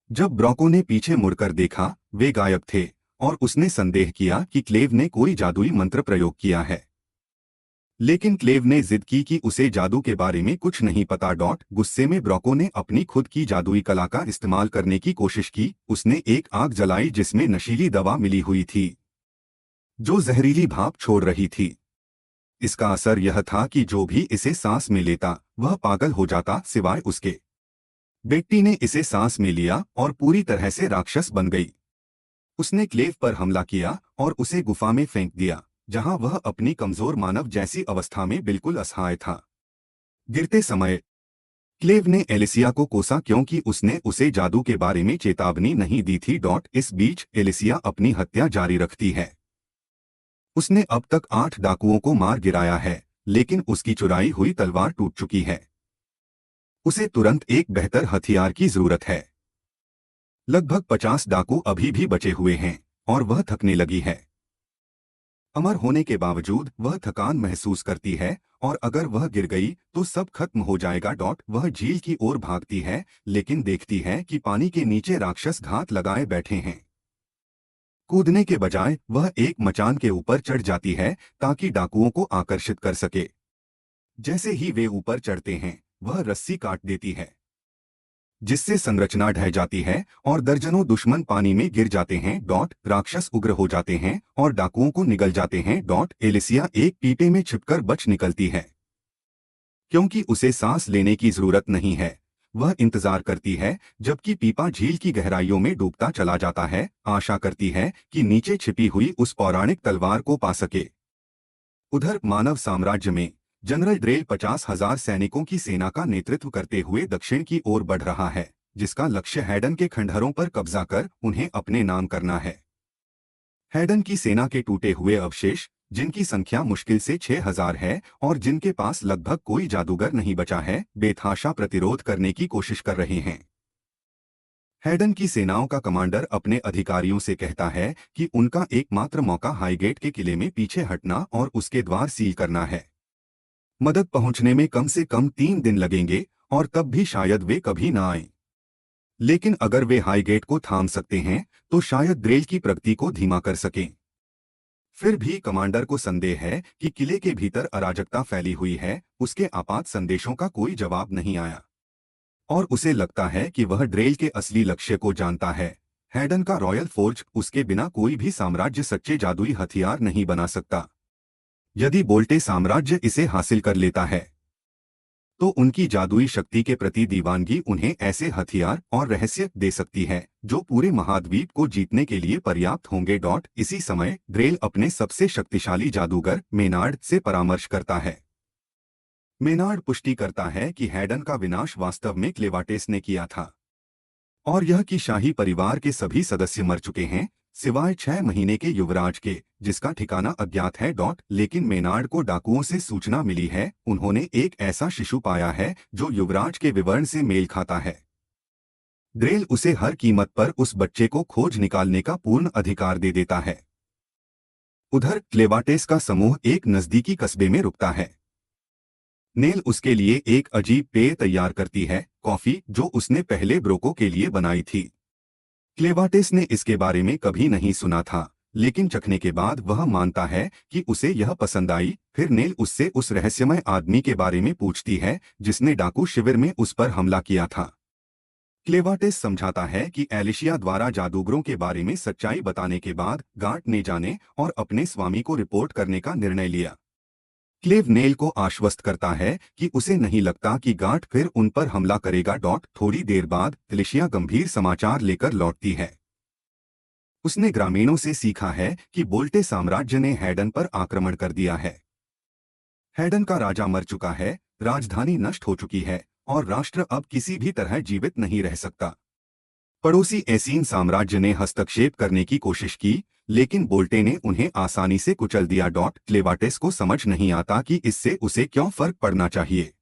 जब ब्रोको ने पीछे मुड़कर देखा, वे गायब थे और उसने संदेह किया कि क्लेव ने कोई जादुई मंत्र प्रयोग किया है। लेकिन क्लेव ने जिद की कि उसे जादू के बारे में कुछ नहीं पता। गुस्से में ब्रोको ने अपनी खुद की जादुई कला का इस्तेमाल करने की कोशिश की। उसने एक आग जलाई जिसमें नशीली दवा मिली हुई थी, जो जहरीली भाप छोड़ रही थी। इसका असर यह था कि जो भी इसे सांस में लेता वह पागल हो जाता, सिवाय उसके। बेट्टी ने इसे सांस में लिया और पूरी तरह से राक्षस बन गई। उसने क्लेव पर हमला किया और उसे गुफा में फेंक दिया, जहां वह अपनी कमजोर मानव जैसी अवस्था में बिल्कुल असहाय था। गिरते समय क्लेव ने एलिसिया को कोसा क्योंकि उसने उसे जादू के बारे में चेतावनी नहीं दी थी। इस बीच एलिसिया अपनी हत्या जारी रखती है। उसने अब तक 8 डाकुओं को मार गिराया है, लेकिन उसकी चुराई हुई तलवार टूट चुकी है। उसे तुरंत एक बेहतर हथियार की जरूरत है। लगभग 50 डाकू अभी भी बचे हुए हैं, और वह थकने लगी है। अमर होने के बावजूद वह थकान महसूस करती है और अगर वह गिर गई तो सब खत्म हो जाएगा। वह झील की ओर भागती है लेकिन देखती है कि पानी के नीचे राक्षस घात लगाए बैठे हैं। कूदने के बजाय वह एक मचान के ऊपर चढ़ जाती है ताकि डाकुओं को आकर्षित कर सके। जैसे ही वे ऊपर चढ़ते हैं वह रस्सी काट देती है, जिससे संरचना ढह जाती है और दर्जनों दुश्मन पानी में गिर जाते हैं। राक्षस उग्र हो जाते हैं और डाकुओं को निगल जाते हैं। एलिसिया एक पीपे में छिपकर बच निकलती है क्योंकि उसे सांस लेने की जरूरत नहीं है। वह इंतजार करती है जबकि पीपा झील की गहराइयों में डूबता चला जाता है, आशा करती है कि नीचे छिपी हुई उस पौराणिक तलवार को पा सके। उधर मानव साम्राज्य में जनरल ड्रेल 50,000 सैनिकों की सेना का नेतृत्व करते हुए दक्षिण की ओर बढ़ रहा है, जिसका लक्ष्य हैडन के खंडहरों पर कब्जा कर उन्हें अपने नाम करना है। हैडन की सेना के टूटे हुए अवशेष, जिनकी संख्या मुश्किल से 6,000 है और जिनके पास लगभग कोई जादूगर नहीं बचा है, बेतहाशा प्रतिरोध करने की कोशिश कर रहे हैं। हैडन की सेनाओं का कमांडर अपने अधिकारियों से कहता है कि उनका एकमात्र मौका हाईगेट के किले में पीछे हटना और उसके द्वार सील करना है। मदद पहुंचने में कम से कम 3 दिन लगेंगे और तब भी शायद वे कभी ना आएं। लेकिन अगर वे हाईगेट को थाम सकते हैं तो शायद ड्रेल की प्रगति को धीमा कर सकें। फिर भी कमांडर को संदेह है कि किले के भीतर अराजकता फैली हुई है। उसके आपात संदेशों का कोई जवाब नहीं आया और उसे लगता है कि वह ड्रेल के असली लक्ष्य को जानता है। हैडन का रॉयल फोर्ज उसके बिना कोई भी साम्राज्य सच्चे जादुई हथियार नहीं बना सकता। यदि बोल्टे साम्राज्य इसे हासिल कर लेता है तो उनकी जादुई शक्ति के प्रति दीवानगी उन्हें ऐसे हथियार और रहस्य दे सकती है जो पूरे महाद्वीप को जीतने के लिए पर्याप्त होंगे। इसी समय ड्रेल अपने सबसे शक्तिशाली जादूगर मेनार्ड से परामर्श करता है। मेनार्ड पुष्टि करता है कि हैडन का विनाश वास्तव में क्लेवाटेस ने किया था और यह कि शाही परिवार के सभी सदस्य मर चुके हैं सिवाय 6 महीने के युवराज के, जिसका ठिकाना अज्ञात है। लेकिन मेनार्ड को डाकुओं से सूचना मिली है, उन्होंने एक ऐसा शिशु पाया है जो युवराज के विवरण से मेल खाता है। ड्रेल उसे हर कीमत पर उस बच्चे को खोज निकालने का पूर्ण अधिकार दे देता है। उधर क्लेवाटेस का समूह एक नजदीकी कस्बे में रुकता है। नेल उसके लिए एक अजीब पेय तैयार करती है, कॉफी, जो उसने पहले ब्रोको के लिए बनाई थी। क्लेवाटेस ने इसके बारे में कभी नहीं सुना था, लेकिन चखने के बाद वह मानता है कि उसे यह पसंद आई। फिर नेल उससे उस रहस्यमय आदमी के बारे में पूछती है जिसने डाकू शिविर में उस पर हमला किया था। क्लेवाटेस समझाता है कि एलिशिया द्वारा जादूगरों के बारे में सच्चाई बताने के बाद गार्ट ने जाने और अपने स्वामी को रिपोर्ट करने का निर्णय लिया। क्लेव नेल को आश्वस्त करता है कि उसे नहीं लगता कि गार्ट फिर उन पर हमला करेगा। थोड़ी देर बाद एलिशिया गंभीर समाचार लेकर लौटती है। उसने ग्रामीणों से सीखा है कि बोल्टे साम्राज्य ने हैडन पर आक्रमण कर दिया है। हैडन का राजा मर चुका है, राजधानी नष्ट हो चुकी है और राष्ट्र अब किसी भी तरह जीवित नहीं रह सकता। पड़ोसी एसीन साम्राज्य ने हस्तक्षेप करने की कोशिश की, लेकिन बोल्टे ने उन्हें आसानी से कुचल दिया। क्लेवाटेस को समझ नहीं आता कि इससे उसे क्यों फर्क पड़ना चाहिए।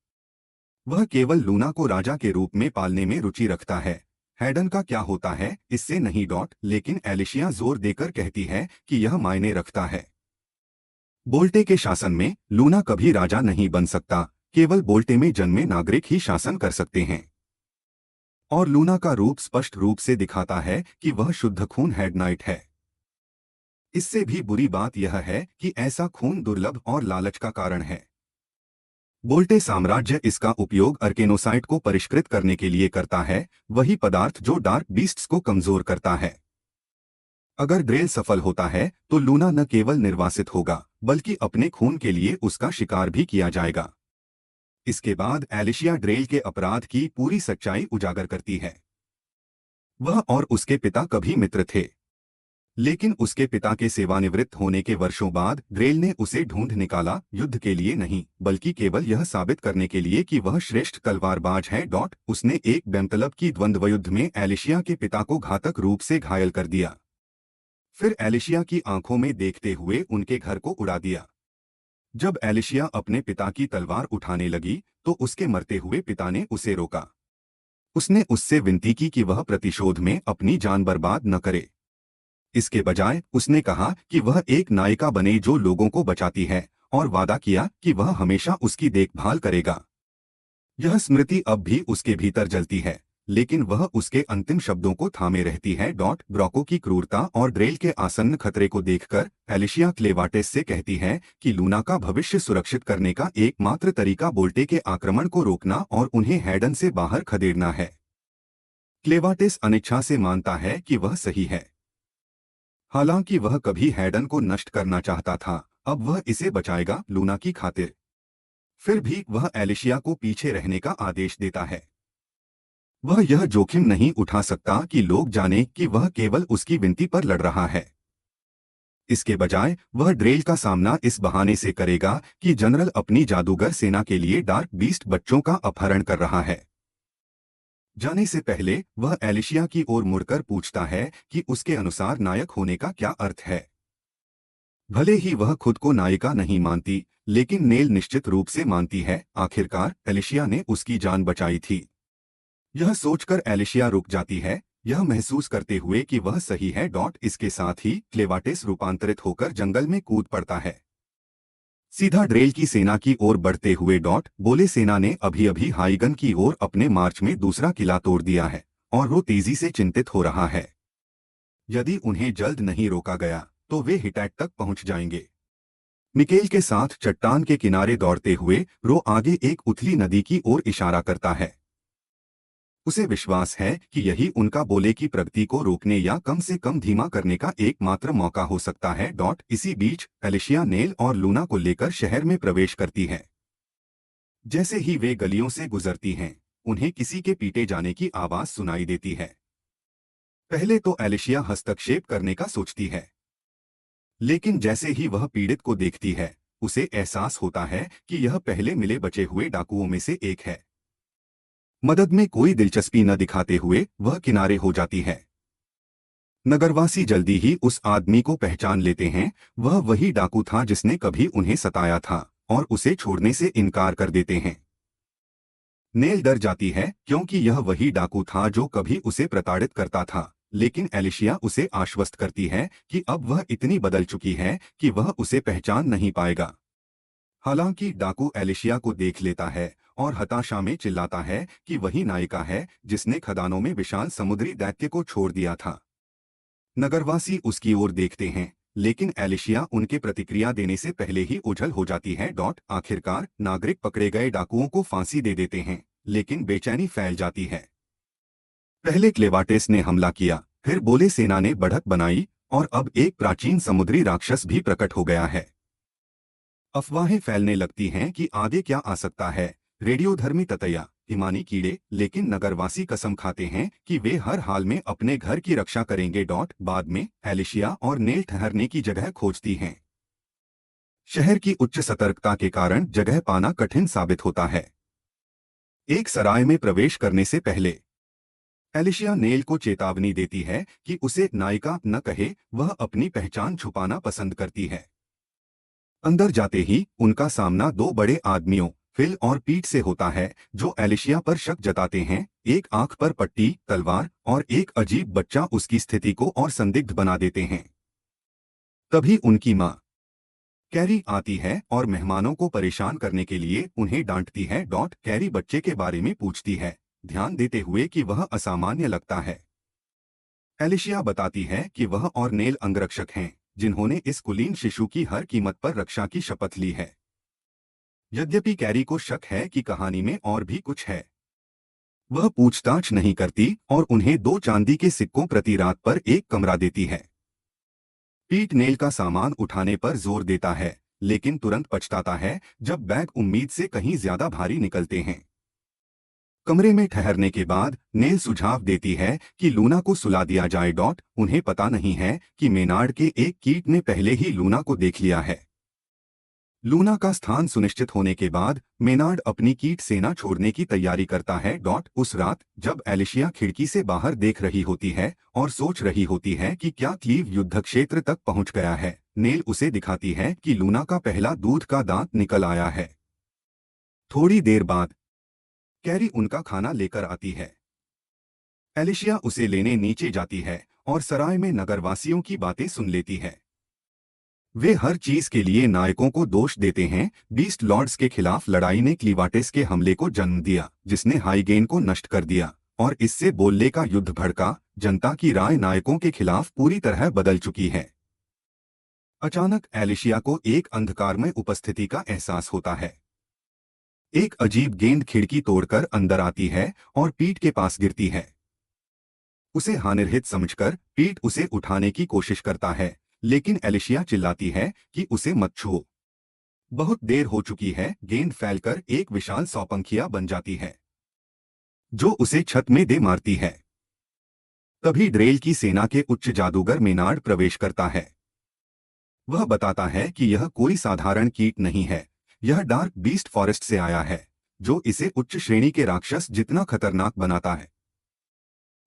वह केवल लूना को राजा के रूप में पालने में रुचि रखता है। हैडन का क्या होता है इससे नहीं। लेकिन एलिशिया जोर देकर कहती है कि यह मायने रखता है। बोल्टे के शासन में लूना कभी राजा नहीं बन सकता, केवल बोल्टे में जन्मे नागरिक ही शासन कर सकते हैं। और लूना का रूप स्पष्ट रूप से दिखाता है कि वह शुद्ध खून हेडनाइट है। इससे भी बुरी बात यह है कि ऐसा खून दुर्लभ और लालच का कारण है। बोल्टे साम्राज्य इसका उपयोग अर्केनोसाइट को परिष्कृत करने के लिए करता है, वही पदार्थ जो डार्क बीस्ट्स को कमजोर करता है। अगर ड्रेल सफल होता है तो लूना न केवल निर्वासित होगा बल्कि अपने खून के लिए उसका शिकार भी किया जाएगा। इसके बाद एलिशिया ड्रेल के अपराध की पूरी सच्चाई उजागर करती है। वह और उसके पिता कभी मित्र थे, लेकिन उसके पिता के सेवानिवृत्त होने के वर्षों बाद ड्रेल ने उसे ढूंढ निकाला, युद्ध के लिए नहीं बल्कि केवल यह साबित करने के लिए कि वह श्रेष्ठ तलवारबाज है। उसने एक बेमतलब की द्वंद्वयुद्ध में एलिशिया के पिता को घातक रूप से घायल कर दिया, फिर एलिशिया की आंखों में देखते हुए उनके घर को उड़ा दिया। जब एलिशिया अपने पिता की तलवार उठाने लगी तो उसके मरते हुए पिता ने उसे रोका। उसने उससे विनती की कि वह प्रतिशोध में अपनी जान बर्बाद न करे। इसके बजाय उसने कहा कि वह एक नायिका बने जो लोगों को बचाती है, और वादा किया कि वह हमेशा उसकी देखभाल करेगा। यह स्मृति अब भी उसके भीतर जलती है, लेकिन वह उसके अंतिम शब्दों को थामे रहती है। ब्रॉको की क्रूरता और ड्रेल के आसन्न खतरे को देखकर एलिशिया क्लेवाटेस से कहती है कि लूना का भविष्य सुरक्षित करने का एकमात्र तरीका बोल्टे के आक्रमण को रोकना और उन्हें हैडन से बाहर खदेड़ना है। क्लेवाटेस अनिच्छा से मानता है कि वह सही है। हालांकि वह कभी हैडन को नष्ट करना चाहता था, अब वह इसे बचाएगा लूना की खातिर। फिर भी वह एलिशिया को पीछे रहने का आदेश देता है। वह यह जोखिम नहीं उठा सकता कि लोग जाने कि वह केवल उसकी विनती पर लड़ रहा है। इसके बजाय वह ड्रेल का सामना इस बहाने से करेगा कि जनरल अपनी जादूगर सेना के लिए डार्क बीस्ट बच्चों का अपहरण कर रहा है। जाने से पहले वह एलिशिया की ओर मुड़कर पूछता है कि उसके अनुसार नायक होने का क्या अर्थ है। भले ही वह खुद को नायिका नहीं मानती, लेकिन नेल निश्चित रूप से मानती है। आखिरकार एलिशिया ने उसकी जान बचाई थी। यह सोचकर एलिशिया रुक जाती है, यह महसूस करते हुए कि वह सही है। इसके साथ ही क्लेवाटेस रूपांतरित होकर जंगल में कूद पड़ता है, सीधा ड्रेल की सेना की ओर बढ़ते हुए। बोले सेना ने अभी अभी हाइगन की ओर अपने मार्च में दूसरा किला तोड़ दिया है और वो तेजी से चिंतित हो रहा है। यदि उन्हें जल्द नहीं रोका गया तो वे हिटैट तक पहुंच जाएंगे। मिकेल के साथ चट्टान के किनारे दौड़ते हुए रो आगे एक उथली नदी की ओर इशारा करता है। उसे विश्वास है कि यही उनका बोले की प्रगति को रोकने या कम से कम धीमा करने का एकमात्र मौका हो सकता है। इसी बीच एलिशिया नेल और लूना को लेकर शहर में प्रवेश करती है। जैसे ही वे गलियों से गुजरती हैं, उन्हें किसी के पीटे जाने की आवाज सुनाई देती है। पहले तो एलिशिया हस्तक्षेप करने का सोचती है, लेकिन जैसे ही वह पीड़ित को देखती है, उसे एहसास होता है कि यह पहले मिले बचे हुए डाकुओं में से एक है। मदद में कोई दिलचस्पी न दिखाते हुए वह किनारे हो जाती है। नगरवासी जल्दी ही उस आदमी को पहचान लेते हैं। वह वही डाकू था जिसने कभी उन्हें सताया था और उसे छोड़ने से इनकार कर देते हैं। नेल डर जाती है क्योंकि यह वही डाकू था जो कभी उसे प्रताड़ित करता था, लेकिन एलिशिया उसे आश्वस्त करती है कि अब वह इतनी बदल चुकी है कि वह उसे पहचान नहीं पाएगा। हालांकि डाकू एलिशिया को देख लेता है और हताशा में चिल्लाता है कि वही नायिका है जिसने खदानों में विशाल समुद्री दैत्य को छोड़ दिया था। नगरवासी उसकी ओर देखते हैं, लेकिन एलिशिया उनके प्रतिक्रिया देने से पहले ही ओझल हो जाती है। आखिरकार नागरिक पकड़े गए डाकुओं को फांसी दे देते हैं, लेकिन बेचैनी फैल जाती है। पहले क्लेवाटेस ने हमला किया, फिर बोले सेना ने बढ़त बनाई और अब एक प्राचीन समुद्री राक्षस भी प्रकट हो गया है। अफवाहें फैलने लगती हैं कि आगे क्या आ सकता है, रेडियोधर्मी ततैया, हिमानी कीड़े, लेकिन नगरवासी कसम खाते हैं कि वे हर हाल में अपने घर की रक्षा करेंगे। बाद में एलिशिया और नेल ठहरने की जगह खोजती हैं। शहर की उच्च सतर्कता के कारण जगह पाना कठिन साबित होता है। एक सराय में प्रवेश करने से पहले एलिशिया नेल को चेतावनी देती है कि उसे नायिका न कहे, वह अपनी पहचान छुपाना पसंद करती है। अंदर जाते ही उनका सामना दो बड़े आदमियों फिल और पीट से होता है, जो एलिशिया पर शक जताते हैं। एक आंख पर पट्टी, तलवार और एक अजीब बच्चा उसकी स्थिति को और संदिग्ध बना देते हैं। तभी उनकी मां कैरी आती है और मेहमानों को परेशान करने के लिए उन्हें डांटती है। कैरी बच्चे के बारे में पूछती है, ध्यान देते हुए कि वह असामान्य लगता है। एलिशिया बताती है कि वह और नेल अंगरक्षक हैं, जिन्होंने इस कुलीन शिशु की हर कीमत पर रक्षा की शपथ ली है। यद्यपि कैरी को शक है कि कहानी में और भी कुछ है, वह पूछताछ नहीं करती और उन्हें 2 चांदी के सिक्कों प्रति रात पर एक कमरा देती है। पीट नेल का सामान उठाने पर जोर देता है, लेकिन तुरंत पछताता है जब बैग उम्मीद से कहीं ज्यादा भारी निकलते हैं। कमरे में ठहरने के बाद नेल सुझाव देती है कि लूना को सुला दिया जाए। उन्हें पता नहीं है कि मेनार्ड के एक कीट ने पहले ही लूना को देख लिया है। लूना का स्थान सुनिश्चित होने के बाद मेनार्ड अपनी कीट सेना छोड़ने की तैयारी करता है। उस रात जब एलिशिया खिड़की से बाहर देख रही होती है और सोच रही होती है कि क्या क्लीव युद्ध क्षेत्र तक पहुंच गया है, नेल उसे दिखाती है कि लूना का पहला दूध का दांत निकल आया है। थोड़ी देर बाद कैरी उनका खाना लेकर आती है। एलिशिया उसे लेने नीचे जाती है और सराय में नगरवासियों की बातें सुन लेती है। वे हर चीज के लिए नायकों को दोष देते हैं। बीस्ट लॉर्ड्स के खिलाफ लड़ाई ने क्लीवाटेस के हमले को जन्म दिया, जिसने हाइगेन को नष्ट कर दिया और इससे बोलने का युद्ध भड़का। जनता की राय नायकों के खिलाफ पूरी तरह बदल चुकी है। अचानक एलिशिया को एक अंधकारमय उपस्थिति का एहसास होता है। एक अजीब गेंद खिड़की तोड़कर अंदर आती है और पीट के पास गिरती है। उसे हानिरहित समझकर पीट उसे उठाने की कोशिश करता है, लेकिन एलिशिया चिल्लाती है कि उसे मत छुओ। बहुत देर हो चुकी है। गेंद फैलकर एक विशाल सौपंखिया बन जाती है, जो उसे छत में दे मारती है। तभी ड्रेल की सेना के उच्च जादूगर मेनार्ड प्रवेश करता है। वह बताता है कि यह कोई साधारण कीट नहीं है, यह डार्क बीस्ट फॉरेस्ट से आया है, जो इसे उच्च श्रेणी के राक्षस जितना खतरनाक बनाता है।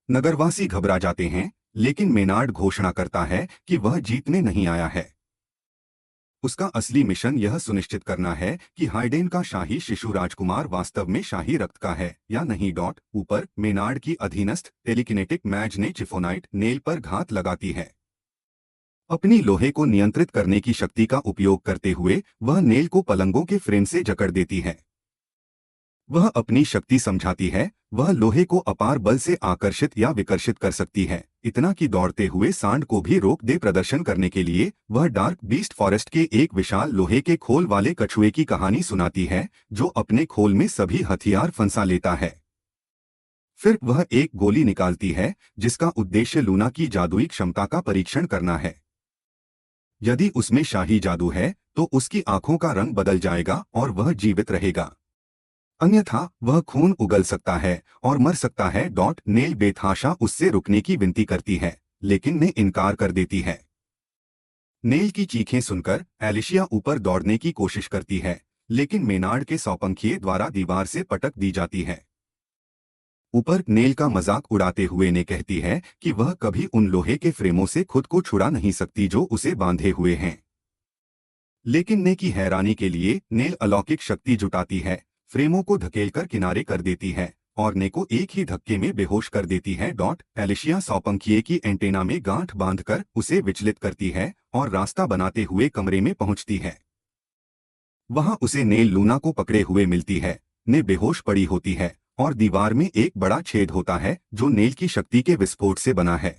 नगरवासी घबरा जाते हैं, लेकिन मेनार्ड घोषणा करता है कि वह जीतने नहीं आया है। उसका असली मिशन यह सुनिश्चित करना है कि हाइडेन का शाही शिशु राजकुमार वास्तव में शाही रक्त का है या नहीं। ऊपर मेनार्ड की अधीनस्थ टेलीकिनेटिक मैज ने चिफोनाइट नेल पर घात लगाती है। अपनी लोहे को नियंत्रित करने की शक्ति का उपयोग करते हुए वह नेल को पलंगों के फ्रेम से जकड़ देती है। वह अपनी शक्ति समझाती है, वह लोहे को अपार बल से आकर्षित या विकर्षित कर सकती है, इतना कि दौड़ते हुए सांड को भी रोक दे। प्रदर्शन करने के लिए वह डार्क बीस्ट फॉरेस्ट के एक विशाल लोहे के खोल वाले कछुए की कहानी सुनाती है, जो अपने खोल में सभी हथियार फंसा लेता है। फिर वह एक गोली निकालती है, जिसका उद्देश्य लूना की जादुई क्षमता का परीक्षण करना है। यदि उसमें शाही जादू है तो उसकी आंखों का रंग बदल जाएगा और वह जीवित रहेगा, अन्यथा वह खून उगल सकता है और मर सकता है। नेल बेतहाशा उससे रुकने की विनती करती है, लेकिन ने इनकार कर देती है। नेल की चीखें सुनकर एलिशिया ऊपर दौड़ने की कोशिश करती है, लेकिन मेनार्ड के सौपंखिए द्वारा दीवार से पटक दी जाती है। ऊपर नेल का मजाक उड़ाते हुए ने कहती है कि वह कभी उन लोहे के फ्रेमों से खुद को छुड़ा नहीं सकती जो उसे बांधे हुए हैं। लेकिन ने की हैरानी के लिए नेल अलौकिक शक्ति जुटाती है, फ्रेमों को धकेलकर किनारे कर देती है और ने को एक ही धक्के में बेहोश कर देती है। एलिशिया सौपंखिए की एंटेना में गांठ बांधकर उसे विचलित करती है और रास्ता बनाते हुए कमरे में पहुंचती है। वहां उसे नेल लूना को पकड़े हुए मिलती है। ने बेहोश पड़ी होती है और दीवार में एक बड़ा छेद होता है, जो नेल की शक्ति के विस्फोट से बना है।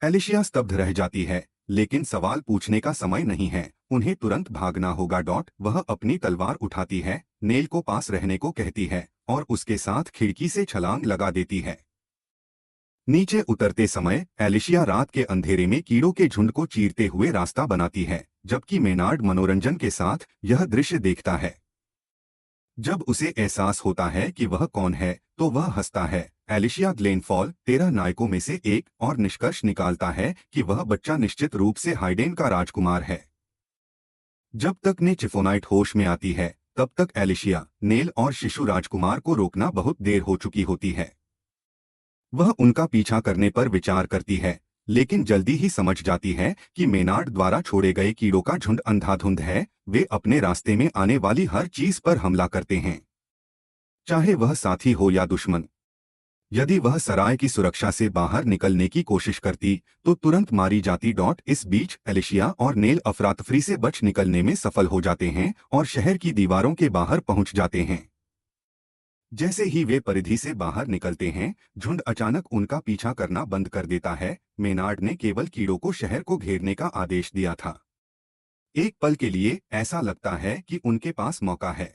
एलिशिया स्तब्ध रह जाती है, लेकिन सवाल पूछने का समय नहीं है, उन्हें तुरंत भागना होगा। वह अपनी तलवार उठाती है, नेल को पास रहने को कहती है और उसके साथ खिड़की से छलांग लगा देती है। नीचे उतरते समय एलिशिया रात के अंधेरे में कीड़ों के झुंड को चीरते हुए रास्ता बनाती है, जबकि मेनार्ड मनोरंजन के साथ यह दृश्य देखता है। जब उसे एहसास होता है कि वह कौन है, तो वह हंसता है। एलिशिया ग्लेनफॉल 13 नायकों में से एक और निष्कर्ष निकालता है कि वह बच्चा निश्चित रूप से हाइडेन का राजकुमार है। जब तक ने चिफोनाइट होश में आती है, तब तक एलिशिया, नेल और शिशु राजकुमार को रोकना बहुत देर हो चुकी होती है। वह उनका पीछा करने पर विचार करती है, लेकिन जल्दी ही समझ जाती है कि मेनार्ड द्वारा छोड़े गए कीड़ों का झुंड अंधाधुंध है। वे अपने रास्ते में आने वाली हर चीज पर हमला करते हैं, चाहे वह साथी हो या दुश्मन। यदि वह सराय की सुरक्षा से बाहर निकलने की कोशिश करती तो तुरंत मारी जाती। इस बीच एलिशिया और नेल अफरातफरी से बच निकलने में सफल हो जाते हैं और शहर की दीवारों के बाहर पहुंच जाते हैं। जैसे ही वे परिधि से बाहर निकलते हैं, झुंड अचानक उनका पीछा करना बंद कर देता है। मेनार्ड ने केवल कीड़ों को शहर को घेरने का आदेश दिया था। एक पल के लिए ऐसा लगता है कि उनके पास मौका है।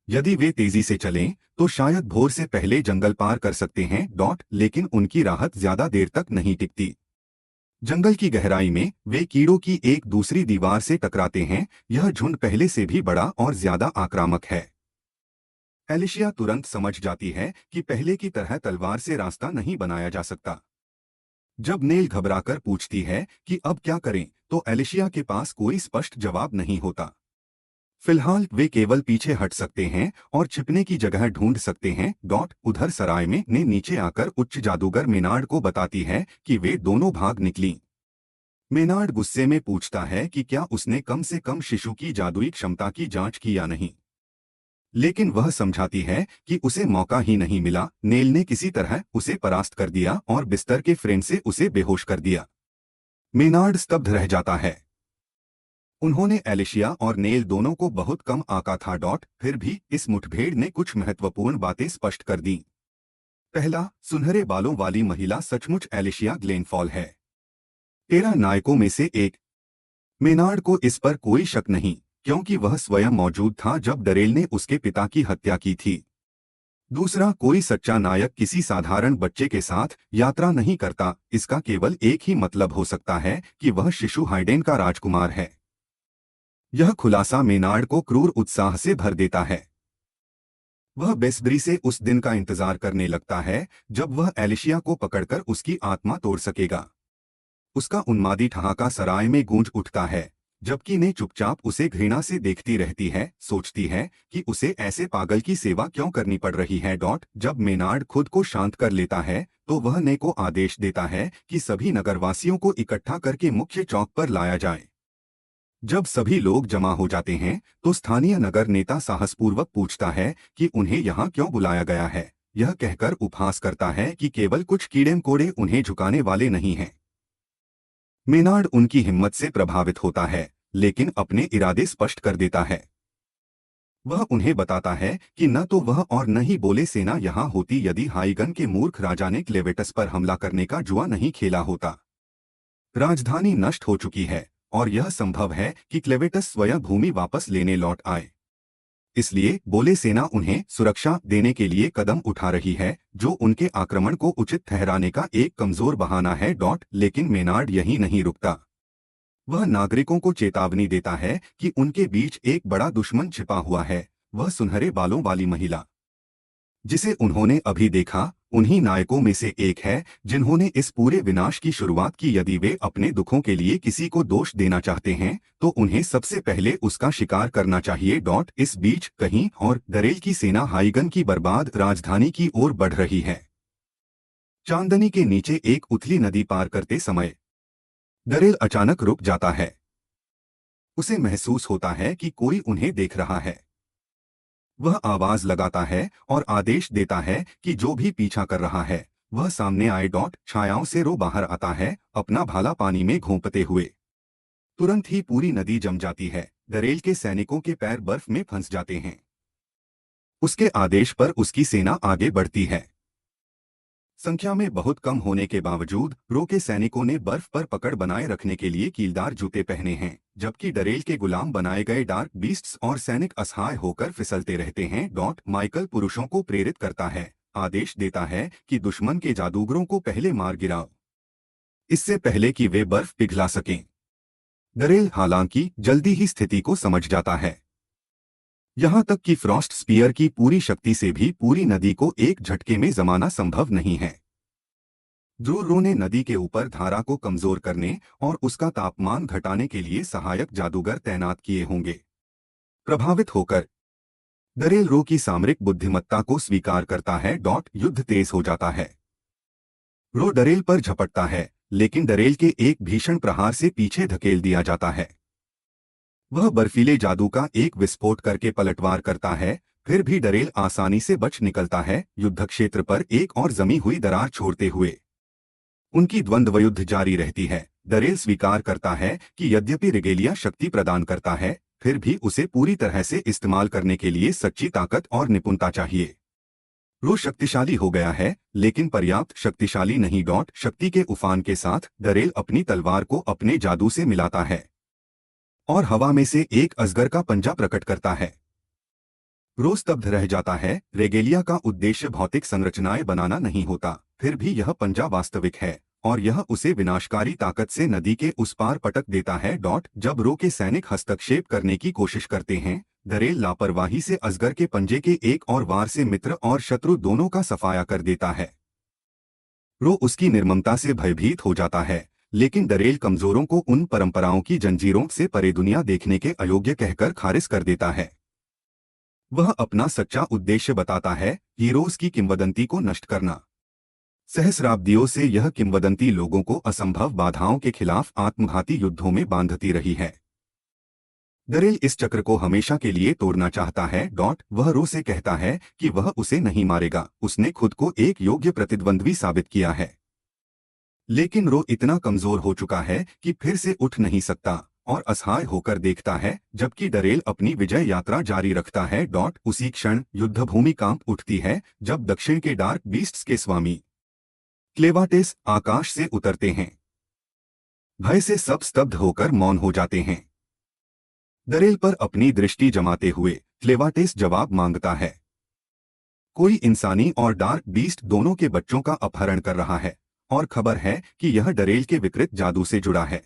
यदि वे तेजी से चलें तो शायद भोर से पहले जंगल पार कर सकते हैं। लेकिन उनकी राहत ज्यादा देर तक नहीं टिकती। जंगल की गहराई में वे कीड़ों की एक दूसरी दीवार से टकराते हैं। यह झुंड पहले से भी बड़ा और ज्यादा आक्रामक है। एलिशिया तुरंत समझ जाती है कि पहले की तरह तलवार से रास्ता नहीं बनाया जा सकता। जब नेल घबराकर पूछती है कि अब क्या करें, तो एलिशिया के पास कोई स्पष्ट जवाब नहीं होता। फिलहाल वे केवल पीछे हट सकते हैं और छिपने की जगह ढूंढ सकते हैं। उधर सराय में ने नीचे आकर उच्च जादूगर मेनार्ड को बताती है कि वे दोनों भाग निकली। मेनार्ड गुस्से में पूछता है कि क्या उसने कम से कम शिशु की जादुई क्षमता की जांच की या नहीं। लेकिन वह समझाती है कि उसे मौका ही नहीं मिला। नेल ने किसी तरह उसे परास्त कर दिया और बिस्तर के फ्रेम से उसे बेहोश कर दिया। मेनार्ड स्तब्ध रह जाता है। उन्होंने एलिशिया और नेल दोनों को बहुत कम आंका था। फिर भी इस मुठभेड़ ने कुछ महत्वपूर्ण बातें स्पष्ट कर दी। पहला, सुनहरे बालों वाली महिला सचमुच एलिशिया ग्लेनफॉल है, 13 नायकों में से एक। मेनार्ड को इस पर कोई शक नहीं, क्योंकि वह स्वयं मौजूद था जब डरेल ने उसके पिता की हत्या की थी। दूसरा, कोई सच्चा नायक किसी साधारण बच्चे के साथ यात्रा नहीं करता। इसका केवल एक ही मतलब हो सकता है कि वह शिशु हाइडेन का राजकुमार है। यह खुलासा मेनार्ड को क्रूर उत्साह से भर देता है। वह बेसब्री से उस दिन का इंतजार करने लगता है जब वह एलिशिया को पकड़कर उसकी आत्मा तोड़ सकेगा। उसका उन्मादी ठहाका सराय में गूंज उठता है, जबकि ने चुपचाप उसे घृणा से देखती रहती है, सोचती है कि उसे ऐसे पागल की सेवा क्यों करनी पड़ रही है। जब मेनार्ड खुद को शांत कर लेता है तो वह ने को आदेश देता है कि सभी नगरवासियों को इकट्ठा करके मुख्य चौक पर लाया जाए। जब सभी लोग जमा हो जाते हैं तो स्थानीय नगर नेता साहसपूर्वक पूछता है कि उन्हें यहाँ क्यों बुलाया गया है। यह कहकर उपहास करता है कि केवल कुछ कीड़े मकोड़े उन्हें झुकाने वाले नहीं हैं। मेनार्ड उनकी हिम्मत से प्रभावित होता है, लेकिन अपने इरादे स्पष्ट कर देता है। वह उन्हें बताता है कि न तो वह और न ही बोले सेना यहाँ होती यदि हाइगन के मूर्ख राजा ने क्लेवेटस पर हमला करने का जुआ नहीं खेला होता। राजधानी नष्ट हो चुकी है और यह संभव है कि क्लेवेटस स्वयं भूमि वापस लेने लौट आए। इसलिए बोले सेना उन्हें सुरक्षा देने के लिए कदम उठा रही है, जो उनके आक्रमण को उचित ठहराने का एक कमजोर बहाना है। लेकिन मेनार्ड यही नहीं रुकता। वह नागरिकों को चेतावनी देता है कि उनके बीच एक बड़ा दुश्मन छिपा हुआ है, वह सुनहरे बालों वाली महिला जिसे उन्होंने अभी देखा उन्हीं नायकों में से एक है जिन्होंने इस पूरे विनाश की शुरुआत की। यदि वे अपने दुखों के लिए किसी को दोष देना चाहते हैं तो उन्हें सबसे पहले उसका शिकार करना चाहिए। इस बीच कहीं और डरेल की सेना हाइगन की बर्बाद राजधानी की ओर बढ़ रही है। चांदनी के नीचे एक उथली नदी पार करते समय डरेल अचानक रुक जाता है। उसे महसूस होता है कि कोई उन्हें देख रहा है। वह आवाज लगाता है और आदेश देता है कि जो भी पीछा कर रहा है वह सामने आए। छायाओं से रो बाहर आता है, अपना भाला पानी में घोंपते हुए। तुरंत ही पूरी नदी जम जाती है। डरेल के सैनिकों के पैर बर्फ में फंस जाते हैं। उसके आदेश पर उसकी सेना आगे बढ़ती है। संख्या में बहुत कम होने के बावजूद रो के सैनिकों ने बर्फ पर पकड़ बनाए रखने के लिए कीलदार जूते पहने हैं, जबकि डरेल के गुलाम बनाए गए डार्क बीस्ट्स और सैनिक असहाय होकर फिसलते रहते हैं। माइकल पुरुषों को प्रेरित करता है, आदेश देता है कि दुश्मन के जादूगरों को पहले मार गिराओ, इससे पहले कि वे बर्फ पिघला सकें। डरेल हालांकि जल्दी ही स्थिति को समझ जाता है, यहाँ तक कि फ्रॉस्ट स्पीयर की पूरी शक्ति से भी पूरी नदी को एक झटके में जमाना संभव नहीं है। ड्रोरो ने नदी के ऊपर धारा को कमजोर करने और उसका तापमान घटाने के लिए सहायक जादूगर तैनात किए होंगे। प्रभावित होकर डरेल रो की सामरिक बुद्धिमत्ता को स्वीकार करता है। युद्ध तेज हो जाता है। रो डरेल पर झपटता है, लेकिन डरेल के एक भीषण प्रहार से पीछे धकेल दिया जाता है। वह बर्फीले जादू का एक विस्फोट करके पलटवार करता है, फिर भी डरेल आसानी से बच निकलता है, युद्धक्षेत्र पर एक और जमी हुई दरार छोड़ते हुए। उनकी द्वंद्व युद्ध जारी रहती है। डरेल स्वीकार करता है कि यद्यपि रिगेलिया शक्ति प्रदान करता है, फिर भी उसे पूरी तरह से इस्तेमाल करने के लिए सच्ची ताकत और निपुणता चाहिए। रो शक्तिशाली हो गया है, लेकिन पर्याप्त शक्तिशाली नहीं। शक्ति के उफान के साथ डरेल अपनी तलवार को अपने जादू से मिलाता है और हवा में से एक अजगर का पंजा प्रकट करता है। रो स्तब्ध रह जाता है। रेगेलिया का उद्देश्य भौतिक संरचनाएं बनाना नहीं होता, फिर भी यह पंजा वास्तविक है और यह उसे विनाशकारी ताकत से नदी के उस पार पटक देता है। जब रो के सैनिक हस्तक्षेप करने की कोशिश करते हैं, डरेल लापरवाही से अजगर के पंजे के एक और वार से मित्र और शत्रु दोनों का सफाया कर देता है। रो उसकी निर्ममता से भयभीत हो जाता है, लेकिन डरेल कमजोरों को उन परंपराओं की जंजीरों से परे दुनिया देखने के अयोग्य कहकर खारिज कर देता है। वह अपना सच्चा उद्देश्य बताता है, हीरोज की किंवदंती को नष्ट करना। सहस्राब्दियों से यह किंवदंती लोगों को असंभव बाधाओं के खिलाफ आत्मघाती युद्धों में बांधती रही है। डरेल इस चक्र को हमेशा के लिए तोड़ना चाहता है। वह रो से कहता है कि वह उसे नहीं मारेगा, उसने खुद को एक योग्य प्रतिद्वंद्वी साबित किया है। लेकिन रो इतना कमजोर हो चुका है कि फिर से उठ नहीं सकता और असहाय होकर देखता है जबकि डरेल अपनी विजय यात्रा जारी रखता है। उसी क्षण युद्धभूमि कांप उठती है जब दक्षिण के डार्क बीस्ट्स के स्वामी क्लेवाटेस आकाश से उतरते हैं। भय से सब स्तब्ध होकर मौन हो जाते हैं। डरेल पर अपनी दृष्टि जमाते हुए क्लेवाटेस जवाब मांगता है। कोई इंसानी और डार्क बीस्ट दोनों के बच्चों का अपहरण कर रहा है और खबर है कि यह डरेल के विकृत जादू से जुड़ा है।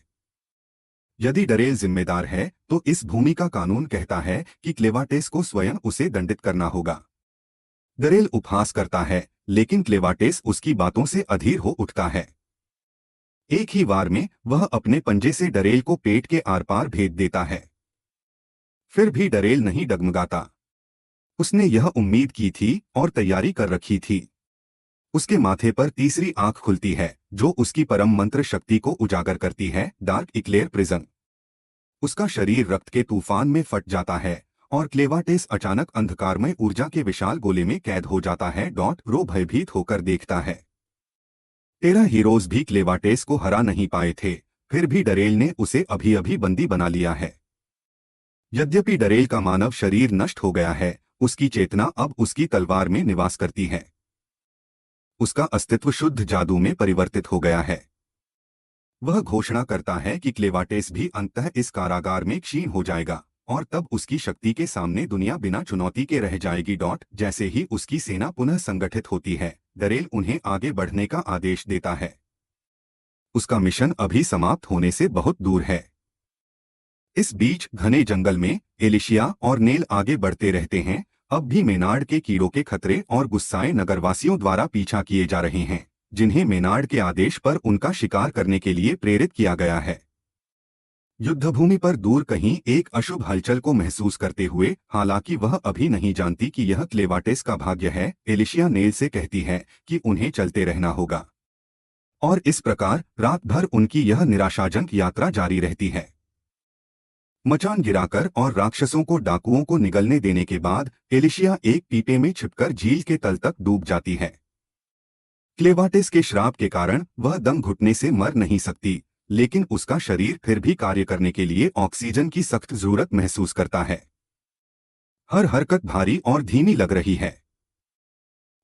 यदि डरेल जिम्मेदार है तो इस भूमि का कानून कहता है कि क्लेवाटेस को स्वयं उसे दंडित करना होगा। डरेल उपहास करता है लेकिन क्लेवाटेस उसकी बातों से अधीर हो उठता है। एक ही वार में वह अपने पंजे से डरेल को पेट के आर पार भेद देता है। फिर भी डरेल नहीं डगमगाता। उसने यह उम्मीद की थी और तैयारी कर रखी थी। उसके माथे पर तीसरी आंख खुलती है जो उसकी परम मंत्र शक्ति को उजागर करती है, डार्क इक्लेयर प्रिजन। उसका शरीर रक्त के तूफान में फट जाता है और क्लेवाटेस अचानक अंधकारमय ऊर्जा के विशाल गोले में कैद हो जाता है। रो भयभीत होकर देखता है। 13 हीरोज भी क्लेवाटेस को हरा नहीं पाए थे, फिर भी डरेल ने उसे अभी अभी बंदी बना लिया है। यद्यपि डरेल का मानव शरीर नष्ट हो गया है, उसकी चेतना अब उसकी तलवार में निवास करती है। उसका अस्तित्व शुद्ध जादू में परिवर्तित हो गया है। वह घोषणा करता है कि क्लेवाटेस भी अंततः इस कारागार में क्षीण हो जाएगा और तब उसकी शक्ति के सामने दुनिया बिना चुनौती के रह जाएगी। जैसे ही उसकी सेना पुनः संगठित होती है, डरेल उन्हें आगे बढ़ने का आदेश देता है। उसका मिशन अभी समाप्त होने से बहुत दूर है। इस बीच घने जंगल में एलिशिया और नेल आगे बढ़ते रहते हैं। अब भी मेनार्ड के कीड़ों के खतरे और गुस्साए नगरवासियों द्वारा पीछा किए जा रहे हैं, जिन्हें मेनार्ड के आदेश पर उनका शिकार करने के लिए प्रेरित किया गया है। युद्धभूमि पर दूर कहीं एक अशुभ हलचल को महसूस करते हुए, हालांकि वह अभी नहीं जानती कि यह क्लेवाटेस का भाग्य है, एलिशिया नेल से कहती है कि उन्हें चलते रहना होगा। और इस प्रकार रात भर उनकी यह निराशाजनक यात्रा जारी रहती है। मचान गिराकर और राक्षसों को डाकुओं को निगलने देने के बाद एलिशिया एक पीपे में छिपकर झील के तल तक डूब जाती है। क्लेवाटेस के श्राप के कारण वह दम घुटने से मर नहीं सकती, लेकिन उसका शरीर फिर भी कार्य करने के लिए ऑक्सीजन की सख्त जरूरत महसूस करता है। हर हरकत भारी और धीमी लग रही है।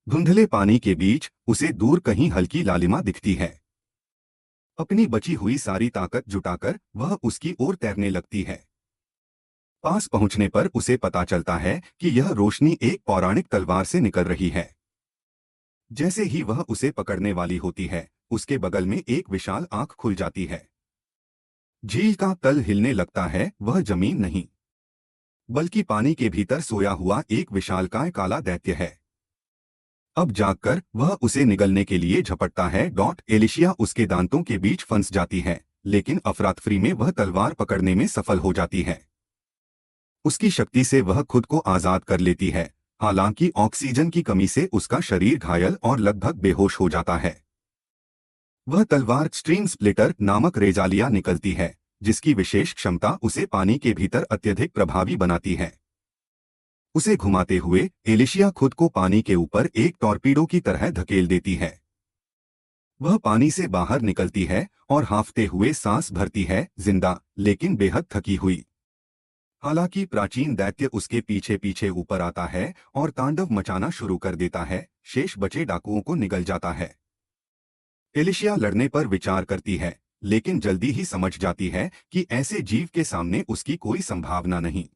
धुंधले पानी के बीच उसे दूर कहीं हल्की लालिमा दिखती है। अपनी बची हुई सारी ताकत जुटाकर वह उसकी ओर तैरने लगती है। पास पहुंचने पर उसे पता चलता है कि यह रोशनी एक पौराणिक तलवार से निकल रही है। जैसे ही वह उसे पकड़ने वाली होती है, उसके बगल में एक विशाल आंख खुल जाती है। झील का तल हिलने लगता है, वह जमीन नहीं बल्कि पानी के भीतर सोया हुआ एक विशालकाय काला दैत्य है। अब जागकर वह उसे निगलने के लिए झपटता है। एलिशिया उसके दांतों के बीच फंस जाती है, लेकिन अफरातफरी में वह तलवार पकड़ने में सफल हो जाती है। उसकी शक्ति से वह खुद को आजाद कर लेती है, हालांकि ऑक्सीजन की कमी से उसका शरीर घायल और लगभग बेहोश हो जाता है। वह तलवार स्ट्रीम स्प्लिटर नामक रेजालिया निकलती है, जिसकी विशेष क्षमता उसे पानी के भीतर अत्यधिक प्रभावी बनाती है। उसे घुमाते हुए एलिशिया खुद को पानी के ऊपर एक टॉर्पीडो की तरह धकेल देती है। वह पानी से बाहर निकलती है और हांफते हुए सांस भरती है, जिंदा लेकिन बेहद थकी हुई। हालांकि प्राचीन दैत्य उसके पीछे पीछे ऊपर आता है और तांडव मचाना शुरू कर देता है, शेष बचे डाकुओं को निगल जाता है। एलिशिया लड़ने पर विचार करती है, लेकिन जल्दी ही समझ जाती है कि ऐसे जीव के सामने उसकी कोई संभावना नहीं।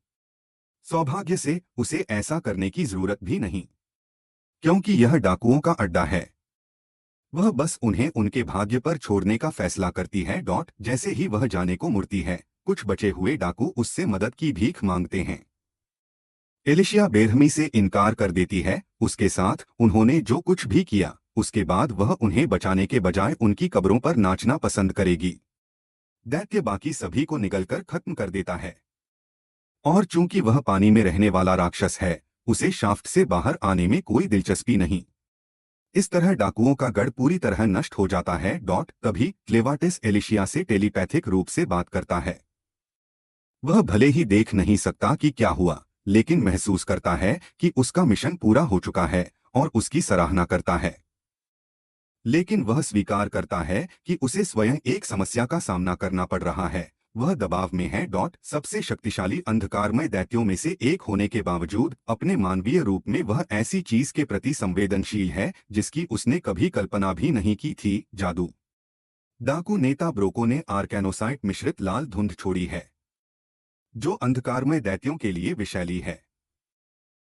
सौभाग्य से उसे ऐसा करने की जरूरत भी नहीं, क्योंकि यह डाकुओं का अड्डा है। वह बस उन्हें उनके भाग्य पर छोड़ने का फैसला करती है। जैसे ही वह जाने को मुड़ती है, कुछ बचे हुए डाकू उससे मदद की भीख मांगते हैं। एलिशिया बेरहमी से इनकार कर देती है। उसके साथ उन्होंने जो कुछ भी किया, उसके बाद वह उन्हें बचाने के बजाय उनकी कब्रों पर नाचना पसंद करेगी। दैत्य बाकी सभी को निगलकर खत्म कर देता है, और चूंकि वह पानी में रहने वाला राक्षस है, उसे शाफ्ट से बाहर आने में कोई दिलचस्पी नहीं। इस तरह डाकुओं का गढ़ पूरी तरह नष्ट हो जाता है। तभी क्लेवाटेस एलिशिया से टेलीपैथिक रूप से बात करता है। वह भले ही देख नहीं सकता कि क्या हुआ, लेकिन महसूस करता है कि उसका मिशन पूरा हो चुका है और उसकी सराहना करता है। लेकिन वह स्वीकार करता है कि उसे स्वयं एक समस्या का सामना करना पड़ रहा है। वह दबाव में है। सबसे शक्तिशाली अंधकारमय दैत्यों में से एक होने के बावजूद अपने मानवीय रूप में वह ऐसी चीज के प्रति संवेदनशील है जिसकी उसने कभी कल्पना भी नहीं की थी, जादू। डाकू नेता ब्रोको ने आर्कैनोसाइट मिश्रित लाल धुंध छोड़ी है, जो अंधकारमय दैत्यों के लिए विषैली है।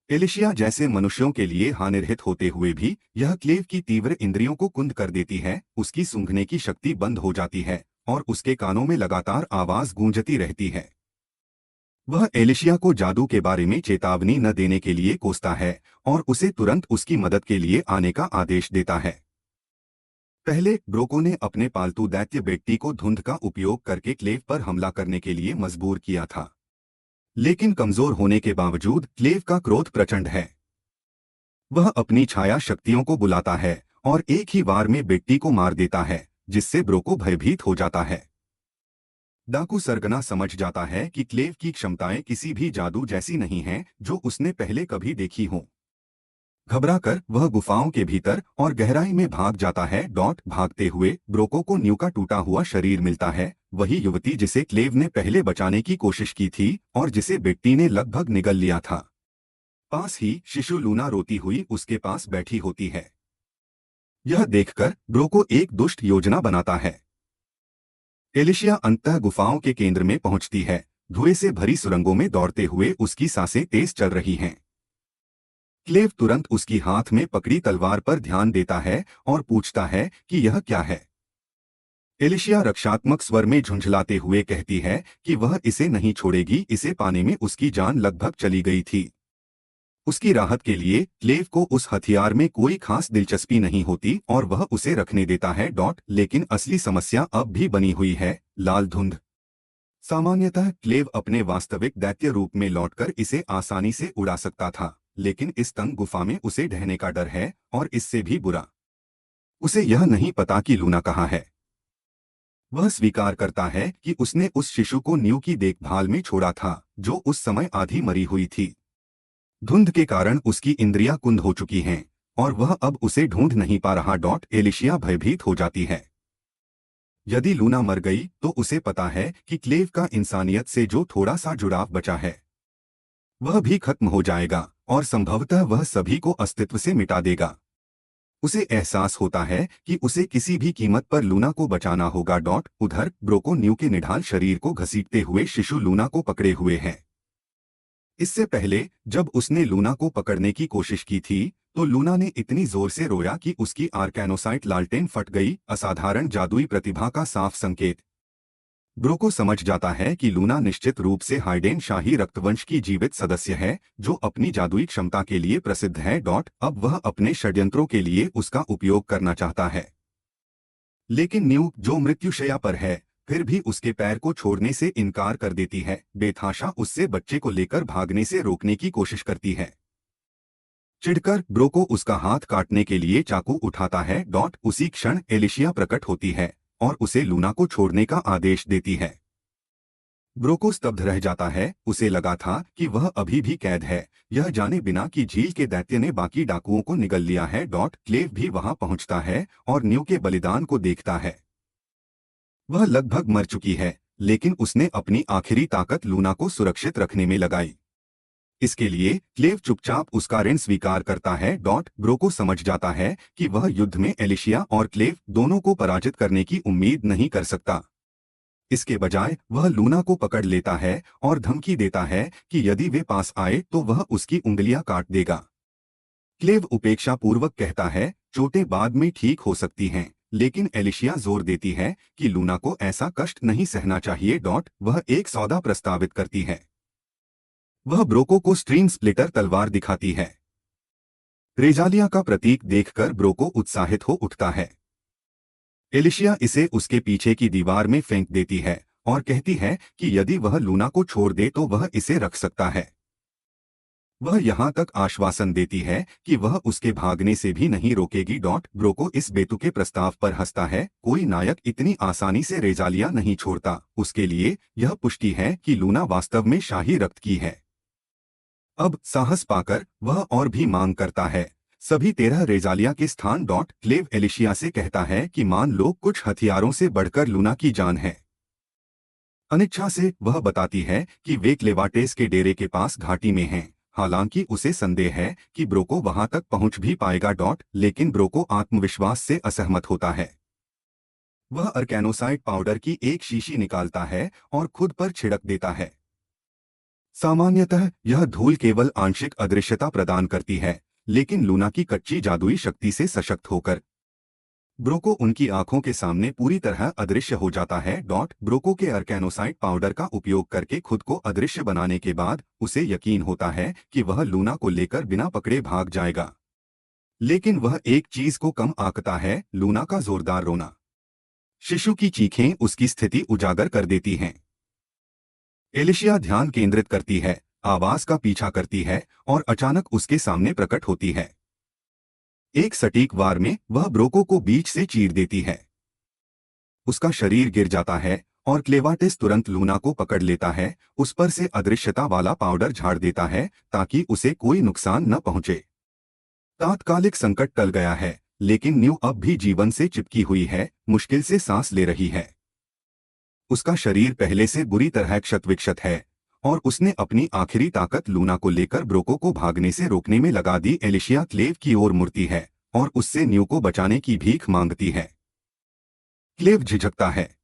एलिशिया जैसे मनुष्यों के लिए हानिरहित होते हुए भी यह क्लेव की तीव्र इंद्रियों को कुंद कर देती है। उसकी सूंघने की शक्ति बंद हो जाती है और उसके कानों में लगातार आवाज गूंजती रहती है। वह एलिशिया को जादू के बारे में चेतावनी न देने के लिए कोसता है और उसे तुरंत उसकी मदद के लिए आने का आदेश देता है। पहले ब्रोको ने अपने पालतू दैत्य बेट्टी को धुंध का उपयोग करके क्लेव पर हमला करने के लिए मजबूर किया था, लेकिन कमजोर होने के बावजूद क्लेव का क्रोध प्रचंड है। वह अपनी छाया शक्तियों को बुलाता है और एक ही वार में बेट्टी को मार देता है, जिससे ब्रोको भयभीत हो जाता है। डाकू सरगना समझ जाता है कि क्लेव की क्षमताएं किसी भी जादू जैसी नहीं हैं जो उसने पहले कभी देखी हों। घबराकर वह गुफाओं के भीतर और गहराई में भाग जाता है। भागते हुए ब्रोको को न्यू का टूटा हुआ शरीर मिलता है, वही युवती जिसे क्लेव ने पहले बचाने की कोशिश की थी और जिसे बेट्टी ने लगभग निगल लिया था। पास ही शिशु लूना रोती हुई उसके पास बैठी होती है। यह देखकर ब्रोको एक दुष्ट योजना बनाता है। एलिशिया अंततः गुफाओं के केंद्र में पहुंचती है। धुएं से भरी सुरंगों में दौड़ते हुए उसकी सांसें तेज चल रही हैं। क्लेव तुरंत उसकी हाथ में पकड़ी तलवार पर ध्यान देता है और पूछता है कि यह क्या है। एलिशिया रक्षात्मक स्वर में झुंझलाते हुए कहती है कि वह इसे नहीं छोड़ेगी। इसे पाने में उसकी जान लगभग चली गई थी। उसकी राहत के लिए क्लेव को उस हथियार में कोई खास दिलचस्पी नहीं होती और वह उसे रखने देता है। लेकिन असली समस्या अब भी बनी हुई है, लाल धुंध। सामान्यतः क्लेव अपने वास्तविक दैत्य रूप में लौटकर इसे आसानी से उड़ा सकता था, लेकिन इस तंग गुफा में उसे ढहने का डर है और इससे भी बुरा, उसे यह नहीं पता कि लूना कहाँ है। वह स्वीकार करता है कि उसने उस शिशु को न्यू की देखभाल में छोड़ा था, जो उस समय आधी मरी हुई थी। धुंध के कारण उसकी इंद्रियां कुंद हो चुकी हैं और वह अब उसे ढूंढ नहीं पा रहा। एलिशिया भयभीत हो जाती है। यदि लूना मर गई तो उसे पता है कि क्लेव का इंसानियत से जो थोड़ा सा जुड़ाव बचा है वह भी खत्म हो जाएगा और संभवतः वह सभी को अस्तित्व से मिटा देगा। उसे एहसास होता है कि उसे किसी भी कीमत पर लूना को बचाना होगा। उधर ब्रोको न्यू के निढाल शरीर को घसीटते हुए शिशु लूना को पकड़े हुए है। इससे पहले जब उसने लूना को पकड़ने की कोशिश की थी तो लूना ने इतनी जोर से रोया कि उसकी आर्कैनोसाइट लालटेन फट गई, असाधारण जादुई प्रतिभा का साफ संकेत। ब्रोको समझ जाता है कि लूना निश्चित रूप से हाइडेन शाही रक्तवंश की जीवित सदस्य है, जो अपनी जादुई क्षमता के लिए प्रसिद्ध है। अब वह अपने षड्यंत्रों के लिए उसका उपयोग करना चाहता है, लेकिन न्यू जो मृत्युशैया पर है फिर भी उसके पैर को छोड़ने से इनकार कर देती है। बेतहाशा उससे बच्चे को लेकर भागने से रोकने की कोशिश करती है। चिढ़कर ब्रोको उसका हाथ काटने के लिए चाकू उठाता है। उसी क्षण एलिशिया प्रकट होती है और उसे लूना को छोड़ने का आदेश देती है। ब्रोको स्तब्ध रह जाता है। उसे लगा था कि वह अभी भी कैद है, यह जाने बिना कि झील के दैत्य ने बाकी डाकुओं को निगल लिया है। क्लेव भी वहां पहुंचता है और न्यू के बलिदान को देखता है। वह लगभग मर चुकी है, लेकिन उसने अपनी आखिरी ताकत लूना को सुरक्षित रखने में लगाई। इसके लिए क्लेव चुपचाप उसका ऋण स्वीकार करता है। ब्रोको समझ जाता है कि वह युद्ध में एलिशिया और क्लेव दोनों को पराजित करने की उम्मीद नहीं कर सकता। इसके बजाय वह लूना को पकड़ लेता है और धमकी देता है कि यदि वे पास आए तो वह उसकी उंगलियां काट देगा। क्लेव उपेक्षापूर्वक कहता है, चोटें बाद में ठीक हो सकती हैं, लेकिन एलिशिया जोर देती है कि लूना को ऐसा कष्ट नहीं सहना चाहिए। वह एक सौदा प्रस्तावित करती है। वह ब्रोको को स्ट्रीम स्प्लिटर तलवार दिखाती है। रेजालिया का प्रतीक देखकर ब्रोको उत्साहित हो उठता है। एलिशिया इसे उसके पीछे की दीवार में फेंक देती है और कहती है कि यदि वह लूना को छोड़ दे तो वह इसे रख सकता है। वह यहाँ तक आश्वासन देती है कि वह उसके भागने से भी नहीं रोकेगी। ब्रोको इस बेतुके प्रस्ताव पर हंसता है। कोई नायक इतनी आसानी से रेजालिया नहीं छोड़ता। उसके लिए यह पुष्टि है कि लूना वास्तव में शाही रक्त की है। अब साहस पाकर वह और भी मांग करता है। सभी 13 रेजालिया के स्थान। क्लेव एलिशिया से कहता है कि मान लो कुछ हथियारों से बढ़कर लूना की जान है। अनिच्छा से वह बताती है कि वे क्लेवाटेस के डेरे के पास घाटी में हैं। हालांकि उसे संदेह है कि ब्रोको वहां तक पहुंच भी पाएगा। लेकिन ब्रोको आत्मविश्वास से असहमत होता है। वह अर्कैनोसाइट पाउडर की एक शीशी निकालता है और खुद पर छिड़क देता है। सामान्यतः यह धूल केवल आंशिक अदृश्यता प्रदान करती है, लेकिन लूना की कच्ची जादुई शक्ति से सशक्त होकर ब्रोको उनकी आंखों के सामने पूरी तरह अदृश्य हो जाता है। ब्रोको के अर्कैनोसाइट पाउडर का उपयोग करके खुद को अदृश्य बनाने के बाद उसे यकीन होता है कि वह लूना को लेकर बिना पकड़े भाग जाएगा। लेकिन वह एक चीज को कम आंकता है, लूना का जोरदार रोना। शिशु की चीखें उसकी स्थिति उजागर कर देती हैं। एलिशिया ध्यान केंद्रित करती है, आवाज का पीछा करती है और अचानक उसके सामने प्रकट होती है। एक सटीक वार में वह ब्रोको को बीच से चीर देती है। उसका शरीर गिर जाता है और क्लेवाटेस तुरंत लूना को पकड़ लेता है। उस पर से अदृश्यता वाला पाउडर झाड़ देता है ताकि उसे कोई नुकसान न पहुंचे। तात्कालिक संकट टल गया है, लेकिन न्यू अब भी जीवन से चिपकी हुई है, मुश्किल से सांस ले रही है। उसका शरीर पहले से बुरी तरह क्षत-विक्षत है और उसने अपनी आखिरी ताकत लूना को लेकर ब्रोको को भागने से रोकने में लगा दी। एलिशिया क्लेव की ओर मुड़ती है और उससे न्यू को बचाने की भीख मांगती है। क्लेव झिझकता है।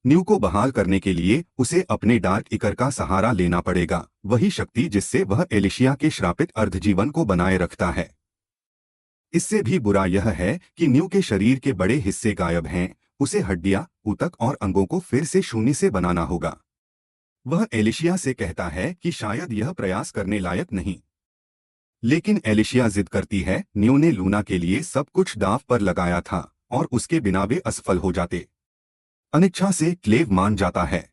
न्यू को बहाल करने के लिए उसे अपने डार्क इकर का सहारा लेना पड़ेगा, वही शक्ति जिससे वह एलिशिया के श्रापित अर्धजीवन को बनाए रखता है। इससे भी बुरा यह है कि न्यू के शरीर के बड़े हिस्से गायब हैं। उसे हड्डियां, ऊतक और अंगों को फिर से शून्य से बनाना होगा। वह एलिशिया से कहता है कि शायद यह प्रयास करने लायक नहीं, लेकिन एलिशिया जिद करती है। न्यू ने लूना के लिए सब कुछ दांव पर लगाया था और उसके बिना वे असफल हो जाते। अनिच्छा से क्लेव मान जाता है।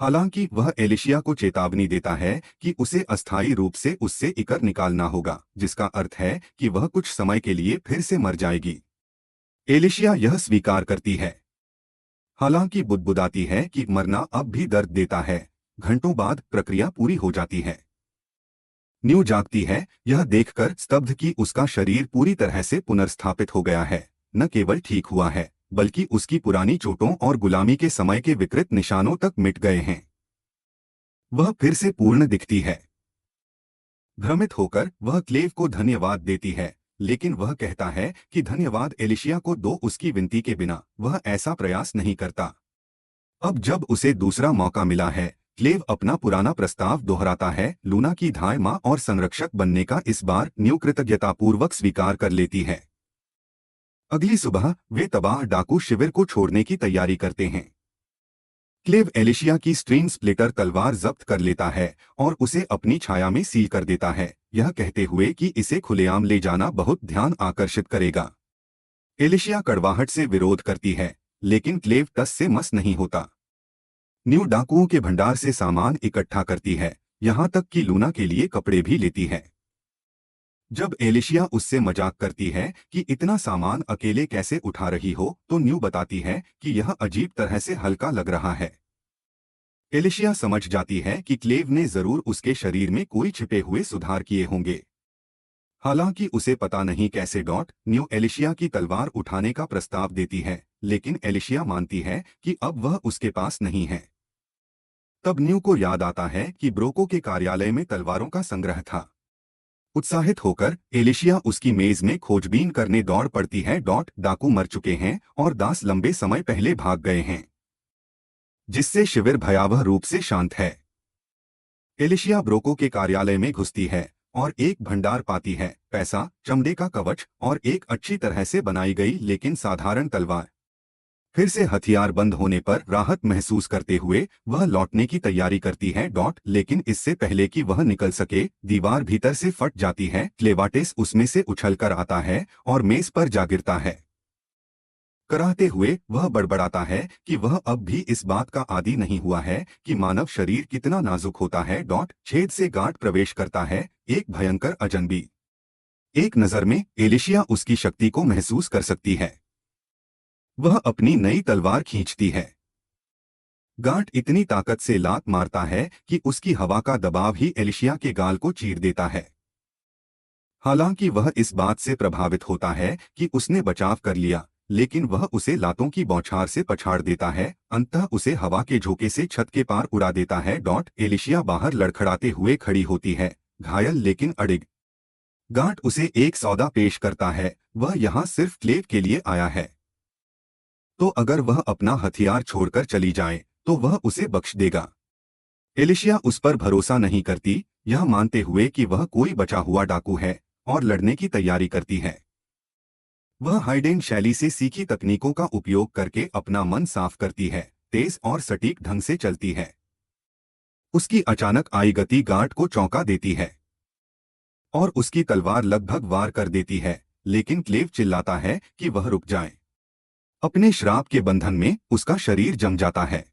हालांकि वह एलिशिया को चेतावनी देता है कि उसे अस्थायी रूप से उससे इकर निकालना होगा, जिसका अर्थ है कि वह कुछ समय के लिए फिर से मर जाएगी। एलिशिया यह स्वीकार करती है, हालांकि बुदबुदाती है कि मरना अब भी दर्द देता है। घंटों बाद प्रक्रिया पूरी हो जाती है। न्यू जागती है, यह देखकर स्तब्ध कि उसका शरीर पूरी तरह से पुनर्स्थापित हो गया है। न केवल ठीक हुआ है, बल्कि उसकी पुरानी चोटों और गुलामी के समय के विकृत निशानों तक मिट गए हैं। वह फिर से पूर्ण दिखती है। भ्रमित होकर वह क्लेव को धन्यवाद देती है, लेकिन वह कहता है कि धन्यवाद एलिशिया को दो, उसकी विनती के बिना वह ऐसा प्रयास नहीं करता। अब जब उसे दूसरा मौका मिला है, क्लेव अपना पुराना प्रस्ताव दोहराता है। लूना की धाय मां और संरक्षक बनने का इस बार न्यू कृतज्ञतापूर्वक स्वीकार कर लेती है। अगली सुबह वे तबाह डाकू शिविर को छोड़ने की तैयारी करते हैं। क्लेव एलिशिया की स्ट्रीम स्प्लिटर तलवार जब्त कर लेता है और उसे अपनी छाया में सील कर देता है, यह कहते हुए कि इसे खुलेआम ले जाना बहुत ध्यान आकर्षित करेगा। एलिशिया कड़वाहट से विरोध करती है, लेकिन क्लेव टस से मस नहीं होता। न्यू डाकुओं के भंडार से सामान इकट्ठा करती है, यहाँ तक कि लूना के लिए कपड़े भी लेती है। जब एलिशिया उससे मजाक करती है कि इतना सामान अकेले कैसे उठा रही हो, तो न्यू बताती है कि यह अजीब तरह से हल्का लग रहा है। एलिशिया समझ जाती है कि क्लेव ने जरूर उसके शरीर में कोई छिपे हुए सुधार किए होंगे। हालांकि उसे पता नहीं कैसे। न्यू एलिशिया की तलवार उठाने का प्रस्ताव देती है, लेकिन एलिशिया मानती है कि अब वह उसके पास नहीं है। तब न्यू को याद आता है कि ब्रोको के कार्यालय में तलवारों का संग्रह था। उत्साहित होकर एलिशिया उसकी मेज में खोजबीन करने दौड़ पड़ती है। डाकू मर चुके हैं और दास लंबे समय पहले भाग गए हैं, जिससे शिविर भयावह रूप से शांत है। एलिशिया ब्रोको के कार्यालय में घुसती है और एक भंडार पाती है, पैसा, चमड़े का कवच और एक अच्छी तरह से बनाई गई लेकिन साधारण तलवार। फिर से हथियार बंद होने पर राहत महसूस करते हुए वह लौटने की तैयारी करती है। लेकिन इससे पहले कि वह निकल सके, दीवार भीतर से फट जाती है। क्लेवाटेस उसमें से उछलकर आता है और मेज पर जा गिरता है। कराहते हुए वह बड़बड़ाता है कि वह अब भी इस बात का आदी नहीं हुआ है कि मानव शरीर कितना नाजुक होता है। छेद से गांठ प्रवेश करता है एक भयंकर अजनबी। एक नजर में एलिशिया उसकी शक्ति को महसूस कर सकती है। वह अपनी नई तलवार खींचती है। गांठ इतनी ताकत से लात मारता है कि उसकी हवा का दबाव ही एलिशिया के गाल को चीर देता है। हालांकि वह इस बात से प्रभावित होता है कि उसने बचाव कर लिया, लेकिन वह उसे लातों की बौछार से पछाड़ देता है, अंततः उसे हवा के झोंके से छत के पार उड़ा देता है। एलिशिया बाहर लड़खड़ाते हुए खड़ी होती है, घायल लेकिन अडिग। गांठ उसे एक सौदा पेश करता है, वह यहाँ सिर्फ क्लेव के लिए आया है, तो अगर वह अपना हथियार छोड़कर चली जाए तो वह उसे बख्श देगा। एलिशिया उस पर भरोसा नहीं करती, यह मानते हुए कि वह कोई बचा हुआ डाकू है और लड़ने की तैयारी करती है। वह हाइडेन शैली से सीखी तकनीकों का उपयोग करके अपना मन साफ करती है, तेज और सटीक ढंग से चलती है। उसकी अचानक आई गति गार्ड को चौंका देती है और उसकी तलवार लगभग वार कर देती है, लेकिन क्लेव चिल्लाता है कि वह रुक जाए। अपने श्राप के बंधन में उसका शरीर जम जाता है।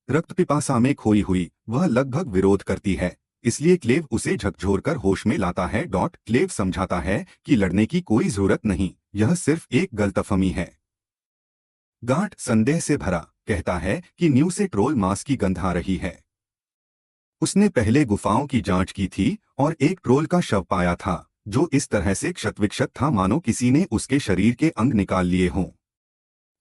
रक्त पिपासा में खोई हुई वह लगभग विरोध करती है, इसलिए क्लेव उसे झकझोरकर होश में लाता है। क्लेव समझाता है कि लड़ने की कोई जरूरत नहीं, यह सिर्फ एक गलतफहमी है। गांठ संदेह से भरा कहता है कि न्यू से ट्रोल मांस की गंध आ रही है। उसने पहले गुफाओं की जांच की थी और एक ट्रोल का शव पाया था जो इस तरह से क्षतविक्षत था मानो किसी ने उसके शरीर के अंग निकाल लिए हों।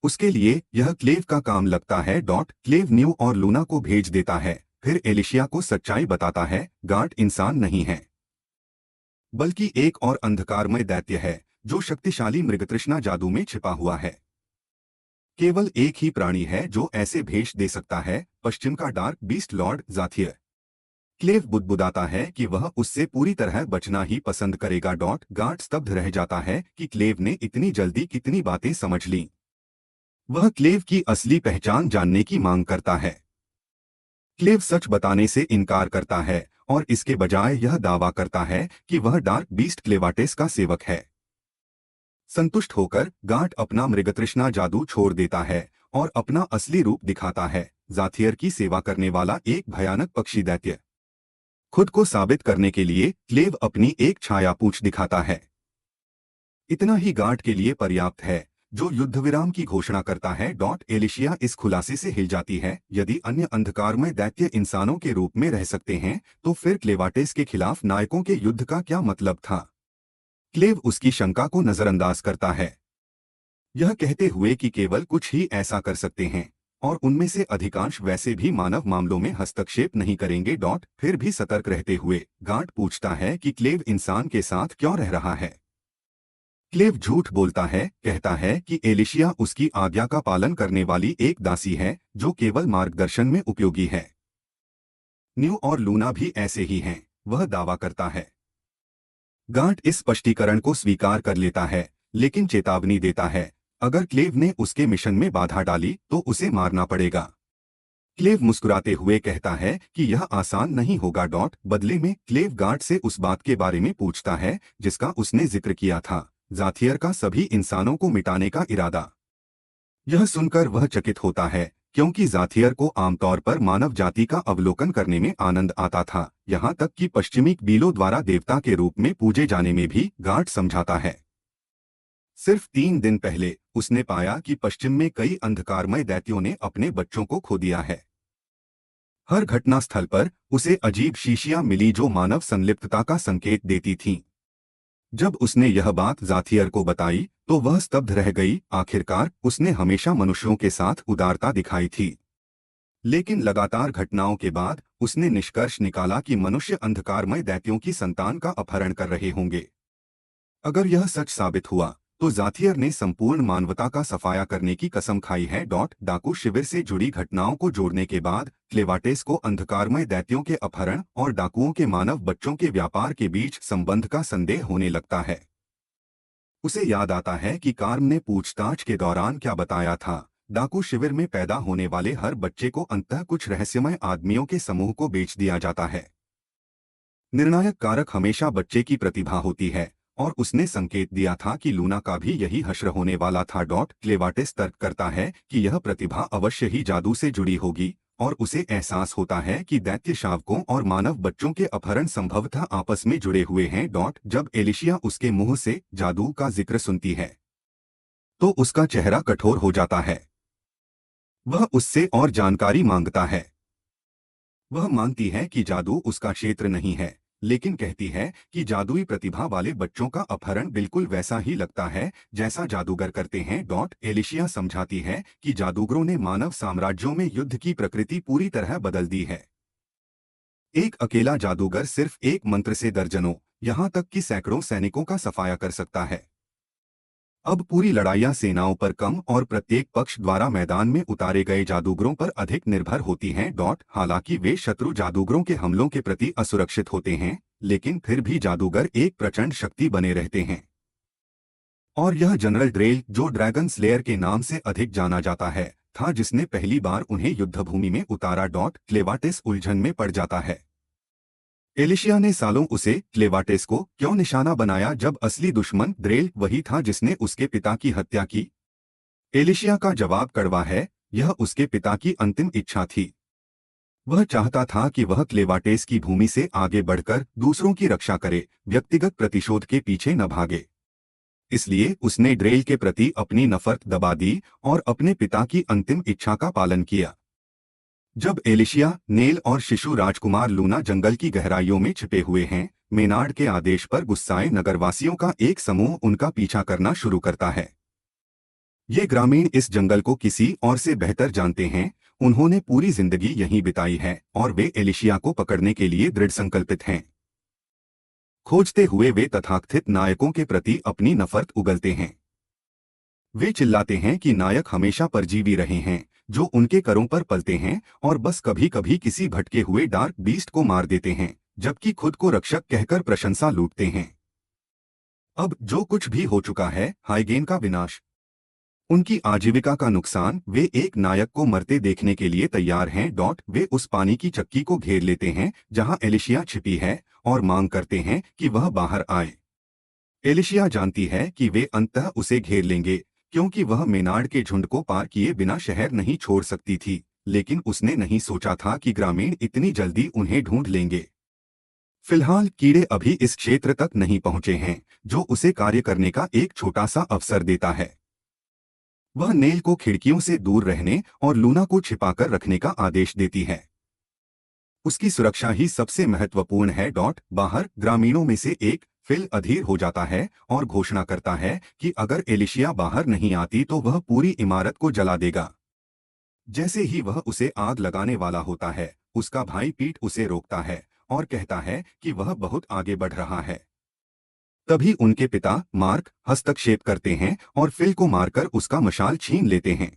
उसके लिए यह क्लेव का काम लगता है। क्लेव न्यू और लूना को भेज देता है, फिर एलिशिया को सच्चाई बताता है, गांठ इंसान नहीं है बल्कि एक और अंधकारमय दैत्य है जो शक्तिशाली मृगतृष्णा जादू में छिपा हुआ है। केवल एक ही प्राणी है जो ऐसे भेष दे सकता है, पश्चिम का डार्क बीस्ट लॉर्ड ज़ाथियर। क्लेव बुदबुदाता है कि वह उससे पूरी तरह बचना ही पसंद करेगा। गांठ स्तब्ध रह जाता है कि क्लेव ने इतनी जल्दी कितनी बातें समझ लीं। वह क्लेव की असली पहचान जानने की मांग करता है। क्लेव सच बताने से इनकार करता है और इसके बजाय यह दावा करता है कि वह डार्क बीस्ट क्लेवाटेस का सेवक है। संतुष्ट होकर गांठ अपना मृगतृष्णा जादू छोड़ देता है और अपना असली रूप दिखाता है, ज़ाथियर की सेवा करने वाला एक भयानक पक्षी दैत्य। खुद को साबित करने के लिए क्लेव अपनी एक छाया पूंछ दिखाता है। इतना ही गांठ के लिए पर्याप्त है, जो युद्धविराम की घोषणा करता है। एलिशिया इस खुलासे से हिल जाती है, यदि अन्य अंधकारमय दैत्य इंसानों के रूप में रह सकते हैं तो फिर क्लेवाटेस के खिलाफ नायकों के युद्ध का क्या मतलब था। क्लेव उसकी शंका को नजरअंदाज करता है, यह कहते हुए कि केवल कुछ ही ऐसा कर सकते हैं और उनमें से अधिकांश वैसे भी मानव मामलों में हस्तक्षेप नहीं करेंगे। फिर भी सतर्क रहते हुए गांठ पूछता है कि क्लेव इंसान के साथ क्यों रह रहा है। क्लेव झूठ बोलता है, कहता है कि एलिशिया उसकी आज्ञा का पालन करने वाली एक दासी है जो केवल मार्गदर्शन में उपयोगी है। न्यू और लूना भी ऐसे ही हैं, वह दावा करता है। गांठ इस स्पष्टीकरण को स्वीकार कर लेता है, लेकिन चेतावनी देता है, अगर क्लेव ने उसके मिशन में बाधा डाली तो उसे मारना पड़ेगा। क्लेव मुस्कुराते हुए कहता है कि यह आसान नहीं होगा। बदले में क्लेव गांठ से उस बात के बारे में पूछता है जिसका उसने जिक्र किया था, ज़ाथियर का सभी इंसानों को मिटाने का इरादा। यह सुनकर वह चकित होता है, क्योंकि ज़ाथियर को आमतौर पर मानव जाति का अवलोकन करने में आनंद आता था, यहाँ तक कि पश्चिमी कबीलों द्वारा देवता के रूप में पूजे जाने में भी गांठ समझाता है। सिर्फ 3 दिन पहले उसने पाया कि पश्चिम में कई अंधकारमय दैत्यों ने अपने बच्चों को खो दिया है। हर घटना स्थल पर उसे अजीब शीशियां मिली जो मानव संलिप्तता का संकेत देती थीं। जब उसने यह बात ज़ाथियर को बताई तो वह स्तब्ध रह गई। आखिरकार उसने हमेशा मनुष्यों के साथ उदारता दिखाई थी, लेकिन लगातार घटनाओं के बाद उसने निष्कर्ष निकाला कि मनुष्य अंधकारमय दैत्यों की संतान का अपहरण कर रहे होंगे। अगर यह सच साबित हुआ तो ज़ाथियर ने संपूर्ण मानवता का सफाया करने की कसम खाई है। डाकू शिविर से जुड़ी घटनाओं को जोड़ने के बाद क्लेवाटेस को अंधकारमय दैत्यों के अपहरण और डाकुओं के मानव बच्चों के व्यापार के बीच संबंध का संदेह होने लगता है। उसे याद आता है कि कार्म ने पूछताछ के दौरान क्या बताया था, डाकू शिविर में पैदा होने वाले हर बच्चे को अंततः कुछ रहस्यमय आदमियों के समूह को बेच दिया जाता है। निर्णायक कारक हमेशा बच्चे की प्रतिभा होती है और उसने संकेत दिया था कि लूना का भी यही हश्र होने वाला था। क्लेवाटिस तर्क करता है कि यह प्रतिभा अवश्य ही जादू से जुड़ी होगी और उसे एहसास होता है कि दैत्य शावकों और मानव बच्चों के अपहरण संभवतः आपस में जुड़े हुए हैं। जब एलिशिया उसके मुंह से जादू का जिक्र सुनती है तो उसका चेहरा कठोर हो जाता है। वह उससे और जानकारी मांगता है। वह मानती है कि जादू उसका क्षेत्र नहीं है, लेकिन कहती है कि जादुई प्रतिभा वाले बच्चों का अपहरण बिल्कुल वैसा ही लगता है जैसा जादूगर करते हैं। एलिशिया समझाती है कि जादूगरों ने मानव साम्राज्यों में युद्ध की प्रकृति पूरी तरह बदल दी है। एक अकेला जादूगर सिर्फ एक मंत्र से दर्जनों, यहाँ तक कि सैकड़ों सैनिकों का सफाया कर सकता है। अब पूरी लड़ाइयाँ सेनाओं पर कम और प्रत्येक पक्ष द्वारा मैदान में उतारे गए जादूगरों पर अधिक निर्भर होती हैं। हालांकि वे शत्रु जादूगरों के हमलों के प्रति असुरक्षित होते हैं, लेकिन फिर भी जादूगर एक प्रचंड शक्ति बने रहते हैं। और यह जनरल ड्रेल, जो ड्रैगन स्लेयर के नाम से अधिक जाना जाता है, था जिसने पहली बार उन्हें युद्धभूमि में उतारा। क्लेवाटिस उलझन में पड़ जाता है। एलिशिया ने सालों उसे क्लेवाटिस को क्यों निशाना बनाया जब असली दुश्मन ड्रेल वही था जिसने उसके पिता की हत्या की। एलिशिया का जवाब कड़वा है, यह उसके पिता की अंतिम इच्छा थी। वह चाहता था कि वह क्लेवाटिस की भूमि से आगे बढ़कर दूसरों की रक्षा करे, व्यक्तिगत प्रतिशोध के पीछे न भागे। इसलिए उसने ड्रेल के प्रति अपनी नफरत दबा दी और अपने पिता की अंतिम इच्छा का पालन किया। जब एलिशिया, नेल और शिशु राजकुमार लूना जंगल की गहराइयों में छिपे हुए हैं, मेनार्ड के आदेश पर गुस्साए नगरवासियों का एक समूह उनका पीछा करना शुरू करता है। ये ग्रामीण इस जंगल को किसी और से बेहतर जानते हैं, उन्होंने पूरी जिंदगी यहीं बिताई है और वे एलिशिया को पकड़ने के लिए दृढ़ संकल्पित हैं। खोजते हुए वे तथाकथित नायकों के प्रति अपनी नफरत उगलते हैं। वे चिल्लाते हैं कि नायक हमेशा परजीवी रहे हैं, जो उनके करों पर पलते हैं और बस कभी कभी किसी भटके हुए डार्क बीस्ट को मार देते हैं, जबकि खुद को रक्षक कहकर प्रशंसा लूटते हैं। अब जो कुछ भी हो चुका है, हाइगेन का विनाश, उनकी आजीविका का नुकसान, वे एक नायक को मरते देखने के लिए तैयार हैं। वे उस पानी की चक्की को घेर लेते हैं जहां एलिशिया छिपी है और मांग करते हैं कि वह बाहर आए। एलिशिया जानती है कि वे अंततः उसे घेर लेंगे, क्योंकि वह मेनार्ड के झुंड को पार किए बिना शहर नहीं छोड़ सकती थी, लेकिन उसने नहीं सोचा था कि ग्रामीण इतनी जल्दी उन्हें ढूंढ लेंगे। फिलहाल कीड़े अभी इस क्षेत्र तक नहीं पहुंचे हैं, जो उसे कार्य करने का एक छोटा सा अवसर देता है। वह नेल को खिड़कियों से दूर रहने और लूना को छिपाकर रखने का आदेश देती है। उसकी सुरक्षा ही सबसे महत्वपूर्ण है। बाहर ग्रामीणों में से एक फिल अधीर हो जाता है और घोषणा करता है कि अगर एलिशिया बाहर नहीं आती तो वह पूरी इमारत को जला देगा। जैसे ही वह उसे आग लगाने वाला होता है, उसका भाई पीट उसे रोकता है और कहता है कि वह बहुत आगे बढ़ रहा है। तभी उनके पिता मार्क हस्तक्षेप करते हैं और फिल को मारकर उसका मशाल छीन लेते हैं।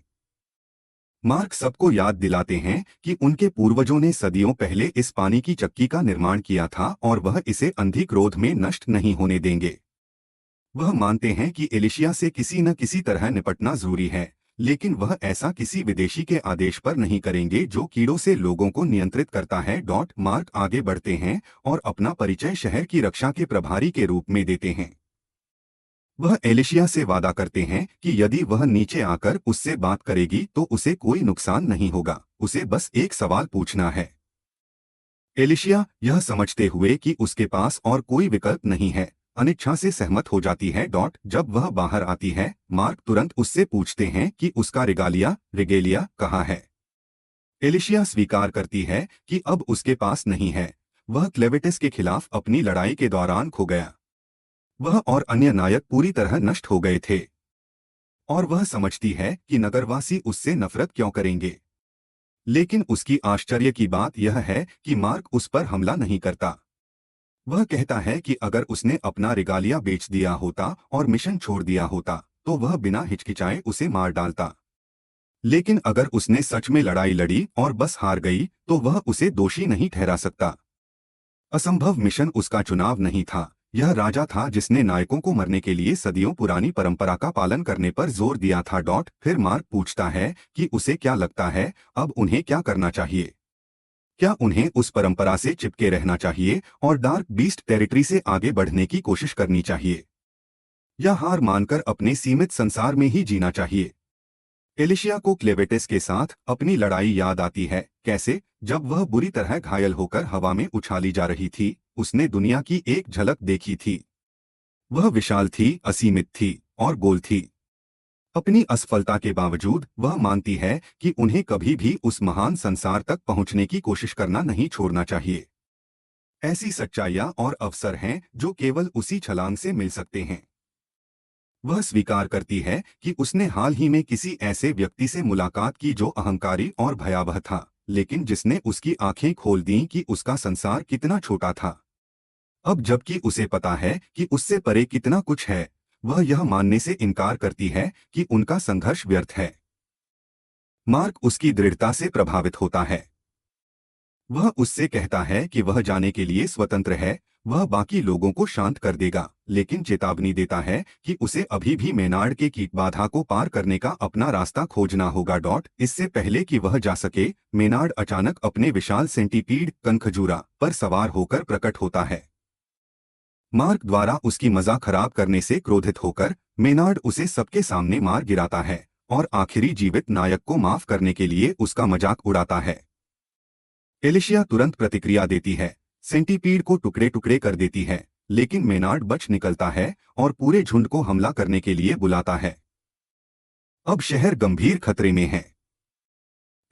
मार्क सबको याद दिलाते हैं कि उनके पूर्वजों ने सदियों पहले इस पानी की चक्की का निर्माण किया था और वह इसे अंधी क्रोध में नष्ट नहीं होने देंगे। वह मानते हैं कि एलिशिया से किसी न किसी तरह निपटना जरूरी है, लेकिन वह ऐसा किसी विदेशी के आदेश पर नहीं करेंगे जो कीड़ों से लोगों को नियंत्रित करता है। मार्क आगे बढ़ते हैं और अपना परिचय शहर की रक्षा के प्रभारी के रूप में देते हैं। वह एलिशिया से वादा करते हैं कि यदि वह नीचे आकर उससे बात करेगी तो उसे कोई नुकसान नहीं होगा, उसे बस एक सवाल पूछना है। एलिशिया, यह समझते हुए कि उसके पास और कोई विकल्प नहीं है, अनिच्छा से सहमत हो जाती है। जब वह बाहर आती है, मार्क तुरंत उससे पूछते हैं कि उसका रिगेलिया कहाँ है। एलिशिया स्वीकार करती है कि अब उसके पास नहीं है, वह क्लेवेटिस के खिलाफ अपनी लड़ाई के दौरान खो गया। वह और अन्य नायक पूरी तरह नष्ट हो गए थे और वह समझती है कि नगरवासी उससे नफरत क्यों करेंगे। लेकिन उसकी आश्चर्य की बात यह है कि मार्क उस पर हमला नहीं करता। वह कहता है कि अगर उसने अपना रिगालिया बेच दिया होता और मिशन छोड़ दिया होता तो वह बिना हिचकिचाए उसे मार डालता। लेकिन अगर उसने सच में लड़ाई लड़ी और बस हार गई तो वह उसे दोषी नहीं ठहरा सकता। असंभव मिशन उसका चुनाव नहीं था, यह राजा था जिसने नायकों को मरने के लिए सदियों पुरानी परंपरा का पालन करने पर जोर दिया था। फिर मार्क पूछता है कि उसे क्या लगता है, अब उन्हें क्या करना चाहिए। क्या उन्हें उस परंपरा से चिपके रहना चाहिए और डार्क बीस्ट टेरिटरी से आगे बढ़ने की कोशिश करनी चाहिए। या हार मानकर अपने सीमित संसार में ही जीना चाहिए। एलिशिया को क्लेवेटिस के साथ अपनी लड़ाई याद आती है। कैसे? जब वह बुरी तरह घायल होकर हवा में उछाली जा रही थी, उसने दुनिया की एक झलक देखी थी। वह विशाल थी, असीमित थी और गोल थी। अपनी असफलता के बावजूद वह मानती है कि उन्हें कभी भी उस महान संसार तक पहुंचने की कोशिश करना नहीं छोड़ना चाहिए। ऐसी सच्चाइयां और अवसर हैं जो केवल उसी छलांग से मिल सकते हैं। वह स्वीकार करती है कि उसने हाल ही में किसी ऐसे व्यक्ति से मुलाकात की जो अहंकारी और भयावह था, लेकिन जिसने उसकी आंखें खोल दीं कि उसका संसार कितना छोटा था। अब जबकि उसे पता है कि उससे परे कितना कुछ है, वह यह मानने से इनकार करती है कि उनका संघर्ष व्यर्थ है। मार्क उसकी दृढ़ता से प्रभावित होता है। वह उससे कहता है कि वह जाने के लिए स्वतंत्र है, वह बाकी लोगों को शांत कर देगा, लेकिन चेतावनी देता है कि उसे अभी भी मेनार्ड के कीट बाधा को पार करने का अपना रास्ता खोजना होगा। इससे पहले कि वह जा सके, मेनार्ड अचानक अपने विशाल सेंटीपीड कनखजूरा पर सवार होकर प्रकट होता है। मार्क द्वारा उसकी मजाक खराब करने से क्रोधित होकर मेनार्ड उसे सबके सामने मार गिराता है और आखिरी जीवित नायक को माफ करने के लिए उसका मजाक उड़ाता है। एलिशिया तुरंत प्रतिक्रिया देती है, सेंटीपीड को टुकड़े टुकड़े कर देती है, लेकिन मेनार्ड बच निकलता है और पूरे झुंड को हमला करने के लिए बुलाता है। अब शहर गंभीर खतरे में है।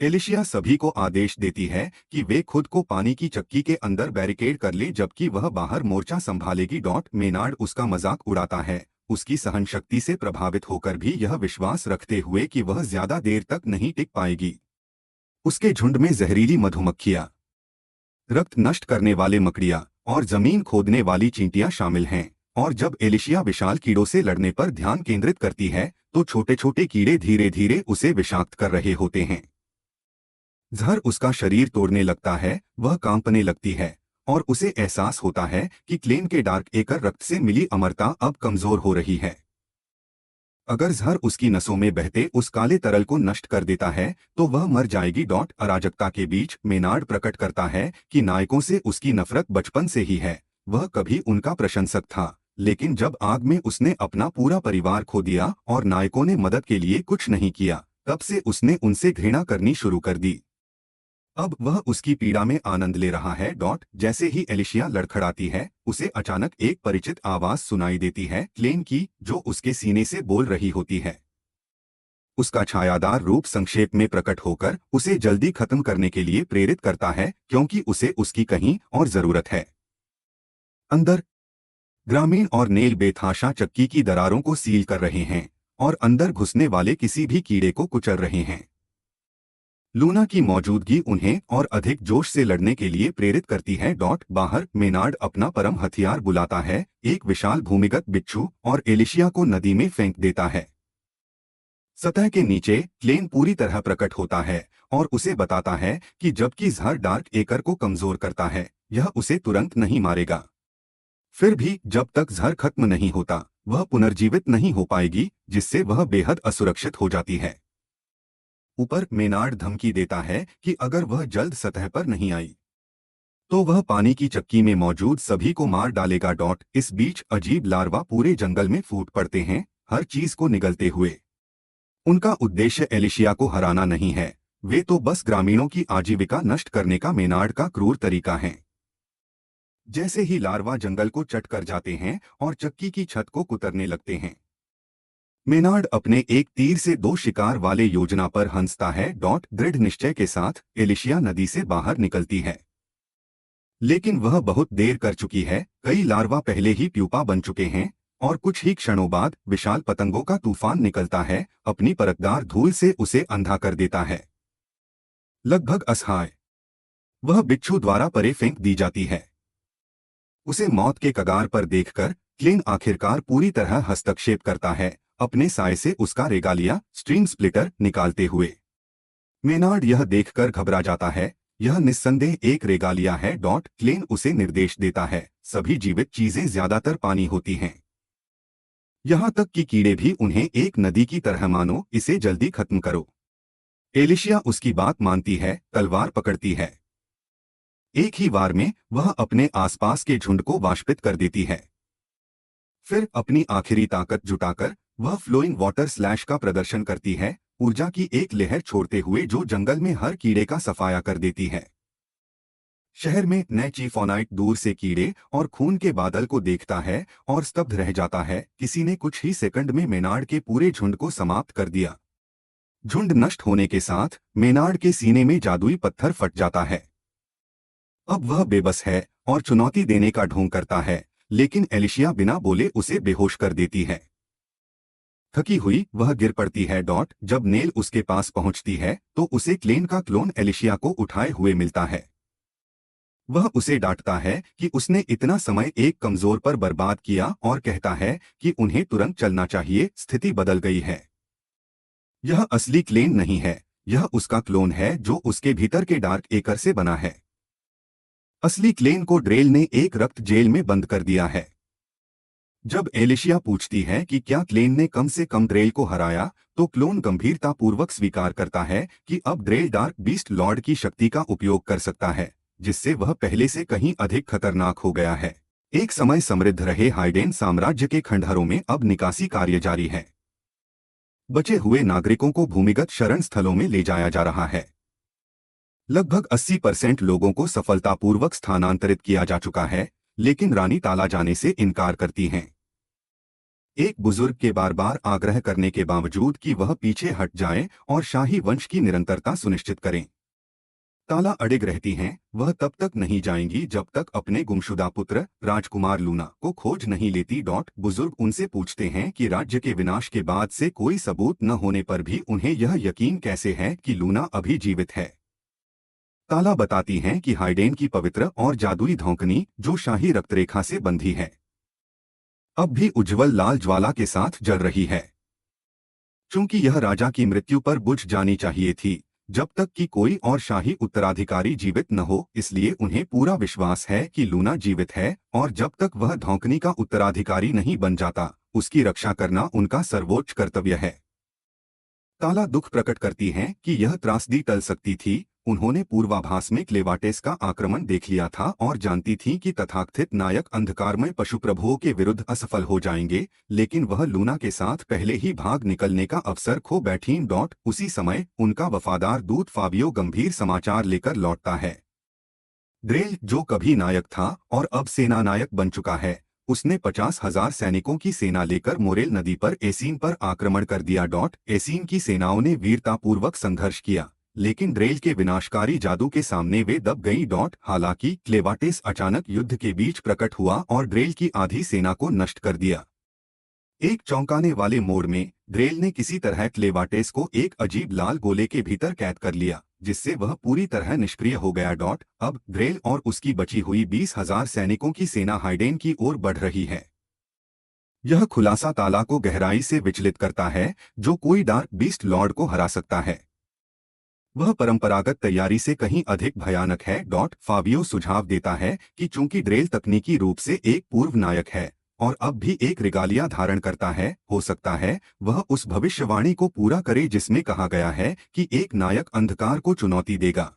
एलिशिया सभी को आदेश देती है कि वे खुद को पानी की चक्की के अंदर बैरिकेड कर ले जबकि वह बाहर मोर्चा संभालेगी। मेनार्ड उसका मजाक उड़ाता है, उसकी सहनशक्ति से प्रभावित होकर भी यह विश्वास रखते हुए कि वह ज्यादा देर तक नहीं टिक पाएगी। उसके झुंड में जहरीली मधुमक्खियां, रक्त नष्ट करने वाले मकड़ियां और जमीन खोदने वाली चींटियां शामिल हैं, और जब एलिशिया विशाल कीड़ों से लड़ने पर ध्यान केंद्रित करती है तो छोटे छोटे कीड़े धीरे धीरे उसे विषाक्त कर रहे होते हैं। जहर उसका शरीर तोड़ने लगता है, वह कांपने लगती है और उसे एहसास होता है कि क्लेन के डार्क एकर रक्त से मिली अमरता अब कमजोर हो रही है। अगर जहर उसकी नसों में बहते उस काले तरल को नष्ट कर देता है तो वह मर जाएगी। अराजकता के बीच मेनार्ड प्रकट करता है कि नायकों से उसकी नफरत बचपन से ही है। वह कभी उनका प्रशंसक था, लेकिन जब आग में उसने अपना पूरा परिवार खो दिया और नायकों ने मदद के लिए कुछ नहीं किया, तब से उसने उनसे घृणा करनी शुरू कर दी। अब वह उसकी पीड़ा में आनंद ले रहा है। जैसे ही एलिशिया लड़खड़ाती है, उसे अचानक एक परिचित आवाज सुनाई देती है, क्लेन की, जो उसके सीने से बोल रही होती है। उसका छायादार रूप संक्षेप में प्रकट होकर उसे जल्दी खत्म करने के लिए प्रेरित करता है, क्योंकि उसे उसकी कहीं और जरूरत है। अंदर ग्रामीण और नेल बेतहाशा चक्की की दरारों को सील कर रहे हैं और अंदर घुसने वाले किसी भी कीड़े को कुचल रहे हैं। लूना की मौजूदगी उन्हें और अधिक जोश से लड़ने के लिए प्रेरित करती है। बाहर मेनार्ड अपना परम हथियार बुलाता है, एक विशाल भूमिगत बिच्छू, और एलिशिया को नदी में फेंक देता है। सतह के नीचे क्लेन पूरी तरह प्रकट होता है और उसे बताता है कि जबकि जहर डार्क एकर को कमजोर करता है, यह उसे तुरंत नहीं मारेगा। फिर भी जब तक जहर खत्म नहीं होता, वह पुनर्जीवित नहीं हो पाएगी, जिससे वह बेहद असुरक्षित हो जाती है। ऊपर मेनार्ड धमकी देता है कि अगर वह जल्द सतह पर नहीं आई तो वह पानी की चक्की में मौजूद सभी को मार डालेगा। इस बीच अजीब लार्वा पूरे जंगल में फूट पड़ते हैं, हर चीज को निगलते हुए। उनका उद्देश्य एलिशिया को हराना नहीं है, वे तो बस ग्रामीणों की आजीविका नष्ट करने का मेनार्ड का क्रूर तरीका है। जैसे ही लार्वा जंगल को चट कर जाते हैं और चक्की की छत को कुतरने लगते हैं, मेनार्ड अपने एक तीर से दो शिकार वाले योजना पर हंसता है। दृढ़ निश्चय के साथ एलिशिया नदी से बाहर निकलती है, लेकिन वह बहुत देर कर चुकी है। कई लार्वा पहले ही प्यूपा बन चुके हैं और कुछ ही क्षणों बाद विशाल पतंगों का तूफान निकलता है, अपनी परतदार धूल से उसे अंधा कर देता है। लगभग असहाय वह बिच्छू द्वारा परे फेंक दी जाती है। उसे मौत के कगार पर देखकर क्लेन आखिरकार पूरी तरह हस्तक्षेप करता है, अपने साय से उसका रेगालिया स्ट्रिंग स्प्लिटर निकालते हुए। मेनार्ड यह देखकर घबरा जाता है, यह निस्संदेह एक रेगालिया है। क्लेन उसे निर्देश देता है, सभी जीवित चीजें ज्यादातर पानी होती हैं, यहाँ तक कि कीड़े भी उन्हें एक नदी की तरह मानो, इसे जल्दी खत्म करो। एलिशिया उसकी बात मानती है, तलवार पकड़ती है। एक ही वार में वह अपने आसपास के झुंड को वाष्पित कर देती है। फिर अपनी आखिरी ताकत जुटाकर वह फ्लोइंग वाटर स्लैश का प्रदर्शन करती है, ऊर्जा की एक लहर छोड़ते हुए जो जंगल में हर कीड़े का सफाया कर देती है। शहर में नए चीफोनाइट दूर से कीड़े और खून के बादल को देखता है और स्तब्ध रह जाता है। किसी ने कुछ ही सेकंड में मेनार्ड के पूरे झुंड को समाप्त कर दिया। झुंड नष्ट होने के साथ मेनार्ड के सीने में जादुई पत्थर फट जाता है। अब वह बेबस है और चुनौती देने का ढोंग करता है, लेकिन एलिशिया बिना बोले उसे बेहोश कर देती है। थकी हुई वह गिर पड़ती है। जब नेल उसके पास पहुंचती है तो उसे क्लेन का क्लोन एलिशिया को उठाए हुए मिलता है। वह उसे डांटता है कि उसने इतना समय एक कमजोर पर बर्बाद किया और कहता है कि उन्हें तुरंत चलना चाहिए, स्थिति बदल गई है। यह असली क्लेन नहीं है, यह उसका क्लोन है जो उसके भीतर के डार्क एकर से बना है। असली क्लेन को ड्रेल ने एक रक्त जेल में बंद कर दिया है। जब एलिशिया पूछती है कि क्या क्लेन ने कम से कम ड्रेल को हराया, तो क्लोन गंभीरतापूर्वक स्वीकार करता है कि अब ड्रेल डार्क बीस्ट लॉर्ड की शक्ति का उपयोग कर सकता है, जिससे वह पहले से कहीं अधिक खतरनाक हो गया है। एक समय समृद्ध रहे हाइडेन साम्राज्य के खंडहरों में अब निकासी कार्य जारी है। बचे हुए नागरिकों को भूमिगत शरण स्थलों में ले जाया जा रहा है। लगभग 80% लोगों को सफलतापूर्वक स्थानांतरित किया जा चुका है, लेकिन रानी ताला जाने से इनकार करती हैं। एक बुजुर्ग के बार बार आग्रह करने के बावजूद कि वह पीछे हट जाएं और शाही वंश की निरंतरता सुनिश्चित करें। ताला अडिग रहती हैं, वह तब तक नहीं जाएंगी जब तक अपने गुमशुदा पुत्र राजकुमार लूना को खोज नहीं लेती। बुजुर्ग उनसे पूछते हैं कि राज्य के विनाश के बाद से कोई सबूत न होने पर भी उन्हें यह यकीन कैसे है कि लूना अभी जीवित है। ताला बताती हैं कि हाइडेन की पवित्र और जादुई धौंकनी, जो शाही रक्तरेखा से बंधी है, अब भी उज्ज्वल लाल ज्वाला के साथ जल रही है। चूंकि यह राजा की मृत्यु पर बुझ जानी चाहिए थी, जब तक कि कोई और शाही उत्तराधिकारी जीवित न हो, इसलिए उन्हें पूरा विश्वास है कि लूना जीवित है और जब तक वह धौंकनी का उत्तराधिकारी नहीं बन जाता, उसकी रक्षा करना उनका सर्वोच्च कर्तव्य है। ताला दुख प्रकट करती हैं कि यह त्रासदी टल सकती थी। उन्होंने पूर्वाभास में क्लेवाटेस का आक्रमण देख लिया था और जानती थीं कि तथाकथित नायक अंधकारमय पशुप्रभुओं के विरुद्ध असफल हो जाएंगे, लेकिन वह लूना के साथ पहले ही भाग निकलने का अवसर खो बैठीं। उसी समय उनका वफादार दूत फाबियो गंभीर समाचार लेकर लौटता है। ड्रेल, जो कभी नायक था और अब सेना नायक बन चुका है, उसने 50,000 सैनिकों की सेना लेकर मोरेल नदी पर एसीन पर आक्रमण कर दिया। एसीन की सेनाओं ने वीरतापूर्वक संघर्ष किया, लेकिन ड्रेल के विनाशकारी जादू के सामने वे दब गईं। हालांकि क्लेवाटेस अचानक युद्ध के बीच प्रकट हुआ और ड्रेल की आधी सेना को नष्ट कर दिया। एक चौंकाने वाले मोड़ में ड्रेल ने किसी तरह क्लेवाटेस को एक अजीब लाल गोले के भीतर कैद कर लिया, जिससे वह पूरी तरह निष्क्रिय हो गया। अब ड्रेल और उसकी बची हुई 20,000 सैनिकों की सेना हाइडेन की ओर बढ़ रही है। यह खुलासा ताला को गहराई से विचलित करता है, जो कोई डार्क बीस्ट लॉर्ड को हरा सकता है वह परंपरागत तैयारी से कहीं अधिक भयानक है। फाबियो सुझाव देता है कि चूंकि ड्रेल तकनीकी रूप से एक पूर्व नायक है और अब भी एक रिगालिया धारण करता है, हो सकता है वह उस भविष्यवाणी को पूरा करे जिसमें कहा गया है कि एक नायक अंधकार को चुनौती देगा।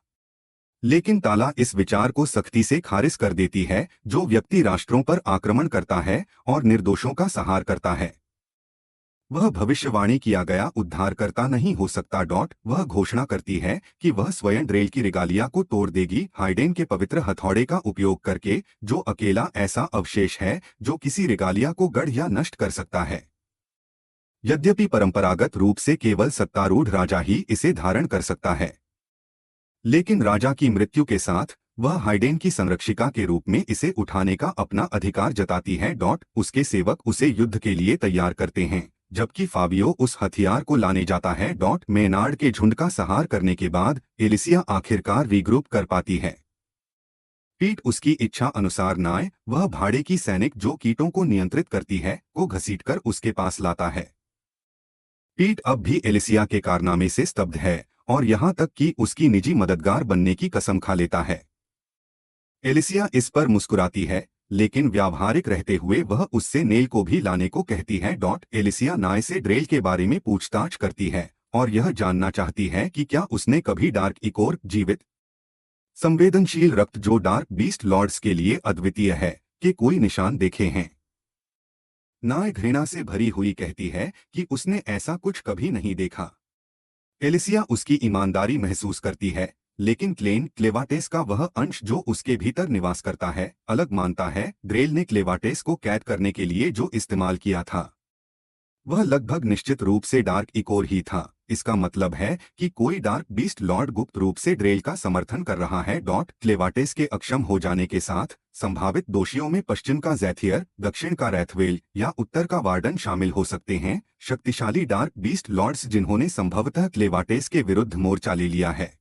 लेकिन ताला इस विचार को सख्ती से खारिज कर देती है, जो व्यक्ति राष्ट्रों पर आक्रमण करता है और निर्दोषों का सहार करता है। वह भविष्यवाणी किया गया उद्धारकर्ता नहीं हो सकता। वह घोषणा करती है कि वह स्वयं ड्रेल की रिगालिया को तोड़ देगी, हाइडेन के पवित्र हथौड़े का उपयोग करके, जो अकेला ऐसा अवशेष है जो किसी रिगालिया को गढ़ या नष्ट कर सकता है। यद्यपि परंपरागत रूप से केवल सत्तारूढ़ राजा ही इसे धारण कर सकता है, लेकिन राजा की मृत्यु के साथ वह हाइडेन की संरक्षिका के रूप में इसे उठाने का अपना अधिकार जताती है। उसके सेवक उसे युद्ध के लिए तैयार करते हैं, जबकि फाबियो उस हथियार को लाने जाता है। मेनार्ड के झुंड का सहार करने के बाद एलिसिया आखिरकार रीग्रुप कर पाती है। पीट उसकी इच्छा अनुसार नाय, वह भाड़े की सैनिक जो कीटों को नियंत्रित करती है, को घसीटकर उसके पास लाता है। पीट अब भी एलिसिया के कारनामे से स्तब्ध है और यहाँ तक कि उसकी निजी मददगार बनने की कसम खा लेता है। एलिसिया इस पर मुस्कुराती है, लेकिन व्यावहारिक रहते हुए वह उससे नेल को भी लाने को कहती है। एलिसिया नाय से ड्रेल के बारे में पूछताछ करती है और यह जानना चाहती है कि क्या उसने कभी डार्क इकोर, जीवित संवेदनशील रक्त जो डार्क बीस्ट लॉर्ड्स के लिए अद्वितीय है, के कोई निशान देखे हैं। नाय घृणा से भरी हुई कहती है कि उसने ऐसा कुछ कभी नहीं देखा। एलिसिया उसकी ईमानदारी महसूस करती है, लेकिन क्लेन क्लेवाटेस का वह अंश जो उसके भीतर निवास करता है अलग मानता है। ड्रेल ने क्लेवाटेस को कैद करने के लिए जो इस्तेमाल किया था वह लगभग निश्चित रूप से डार्क इकोर ही था। इसका मतलब है कि कोई डार्क बीस्ट लॉर्ड गुप्त रूप से ड्रेल का समर्थन कर रहा है। क्लेवाटेस के अक्षम हो जाने के साथ संभावित दोषियों में पश्चिम का जैथियर, दक्षिण का रैथवेल या उत्तर का वार्डन शामिल हो सकते हैं, शक्तिशाली डार्क बीस्ट लॉर्ड्स जिन्होंने संभवतः क्लेवाटेस के विरुद्ध मोर्चा ले लिया है।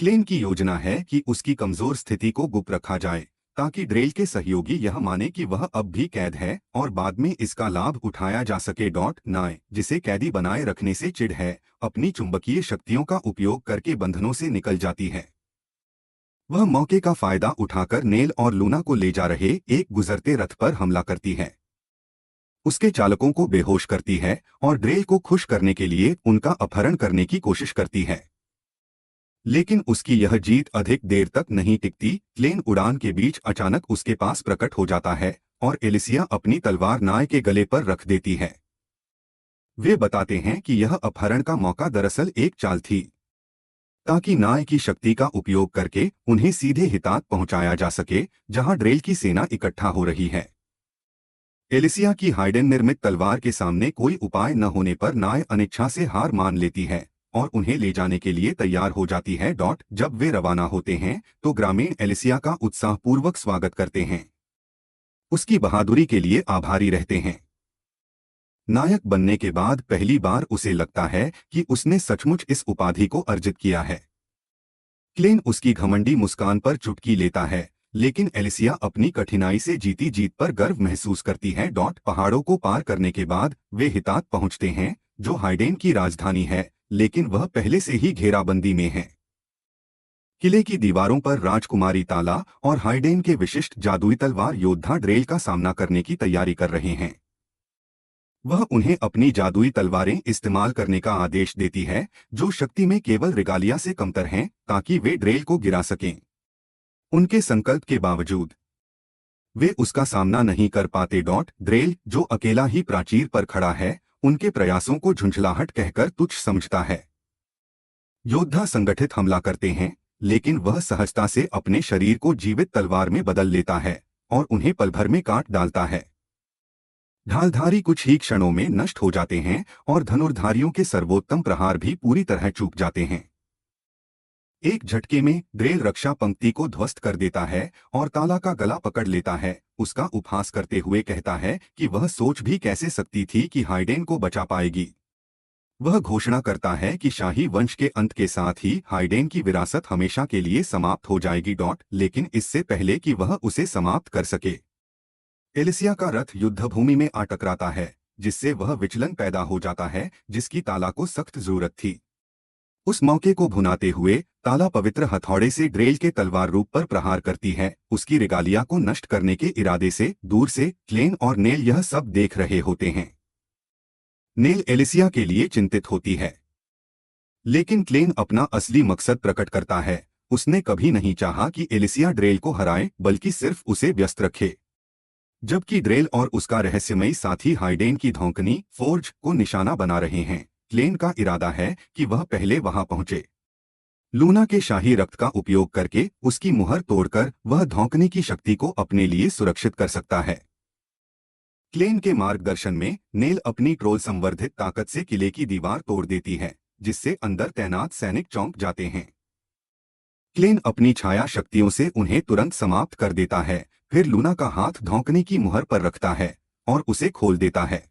क्लेन की योजना है कि उसकी कमजोर स्थिति को गुप्त रखा जाए ताकि ड्रेल के सहयोगी यह माने कि वह अब भी कैद है और बाद में इसका लाभ उठाया जा सके। नाय, जिसे कैदी बनाए रखने से चिढ़ है, अपनी चुंबकीय शक्तियों का उपयोग करके बंधनों से निकल जाती है। वह मौके का फायदा उठाकर नेल और लूना को ले जा रहे एक गुजरते रथ पर हमला करती है, उसके चालकों को बेहोश करती है और ड्रेल को खुश करने के लिए उनका अपहरण करने की कोशिश करती है। लेकिन उसकी यह जीत अधिक देर तक नहीं टिकती। क्लेन उड़ान के बीच अचानक उसके पास प्रकट हो जाता है और एलिसिया अपनी तलवार नाय के गले पर रख देती है। वे बताते हैं कि यह अपहरण का मौका दरअसल एक चाल थी ताकि नाय की शक्ति का उपयोग करके उन्हें सीधे हितात पहुंचाया जा सके जहां ड्रेल की सेना इकट्ठा हो रही है। एलिसिया की हाइडेन निर्मित तलवार के सामने कोई उपाय न होने पर नाय अनिच्छा से हार मान लेती है और उन्हें ले जाने के लिए तैयार हो जाती है। जब वे रवाना होते हैं तो ग्रामीण एलिसिया का उत्साहपूर्वक स्वागत करते हैं, उसकी बहादुरी के लिए आभारी रहते हैं। नायक बनने के बाद पहली बार उसे लगता है कि उसने सचमुच इस उपाधि को अर्जित किया है। क्लेन उसकी घमंडी मुस्कान पर चुटकी लेता है, लेकिन एलिसिया अपनी कठिनाई से जीती जीत पर गर्व महसूस करती है। पहाड़ों को पार करने के बाद वे हितात पहुंचते हैं जो हाइडेन की राजधानी है, लेकिन वह पहले से ही घेराबंदी में है। किले की दीवारों पर राजकुमारी ताला और हाइडेन के विशिष्ट जादुई तलवार योद्धा ड्रेल का सामना करने की तैयारी कर रहे हैं। वह उन्हें अपनी जादुई तलवारें इस्तेमाल करने का आदेश देती है जो शक्ति में केवल रिगालिया से कमतर हैं, ताकि वे ड्रेल को गिरा सकें। उनके संकल्प के बावजूद वे उसका सामना नहीं कर पाते। ड्रेल, जो अकेला ही प्राचीर पर खड़ा है, उनके प्रयासों को झुंझलाहट कहकर तुच्छ समझता है। योद्धा संगठित हमला करते हैं, लेकिन वह सहजता से अपने शरीर को जीवित तलवार में बदल लेता है और उन्हें पल भर में काट डालता है। ढालधारी कुछ ही क्षणों में नष्ट हो जाते हैं और धनुर्धारियों के सर्वोत्तम प्रहार भी पूरी तरह चूक जाते हैं। एक झटके में ड्रेल रक्षा पंक्ति को ध्वस्त कर देता है और ताला का गला पकड़ लेता है, उसका उपहास करते हुए कहता है कि वह सोच भी कैसे सकती थी कि हाइडेन को बचा पाएगी। वह घोषणा करता है कि शाही वंश के अंत के साथ ही हाइडेन की विरासत हमेशा के लिए समाप्त हो जाएगी। लेकिन इससे पहले कि वह उसे समाप्त कर सके, एलिसिया का रथ युद्धभूमि में आ टकराता है, जिससे वह विचलन पैदा हो जाता है जिसकी ताला को सख्त जरूरत थी। उस मौके को भुनाते हुए ताला पवित्र हथौड़े से ड्रेल के तलवार रूप पर प्रहार करती है, उसकी रिगालिया को नष्ट करने के इरादे से। दूर से क्लेन और नेल यह सब देख रहे होते हैं। नेल एलिसिया के लिए चिंतित होती है, लेकिन क्लेन अपना असली मकसद प्रकट करता है। उसने कभी नहीं चाहा कि एलिसिया ड्रेल को हराए, बल्कि सिर्फ उसे व्यस्त रखे। जबकि ड्रेल और उसका रहस्यमयी साथी हाइडेन की धौंकनी फोर्ज को निशाना बना रहे हैं, क्लेन का इरादा है कि वह पहले वहां पहुंचे। लूना के शाही रक्त का उपयोग करके उसकी मुहर तोड़कर वह धौंकने की शक्ति को अपने लिए सुरक्षित कर सकता है। क्लेन के मार्गदर्शन में नेल अपनी ट्रोल संवर्धित ताकत से किले की दीवार तोड़ देती है, जिससे अंदर तैनात सैनिक चौंक जाते हैं। क्लेन अपनी छाया शक्तियों से उन्हें तुरंत समाप्त कर देता है, फिर लूना का हाथ धौंकने की मुहर पर रखता है और उसे खोल देता है।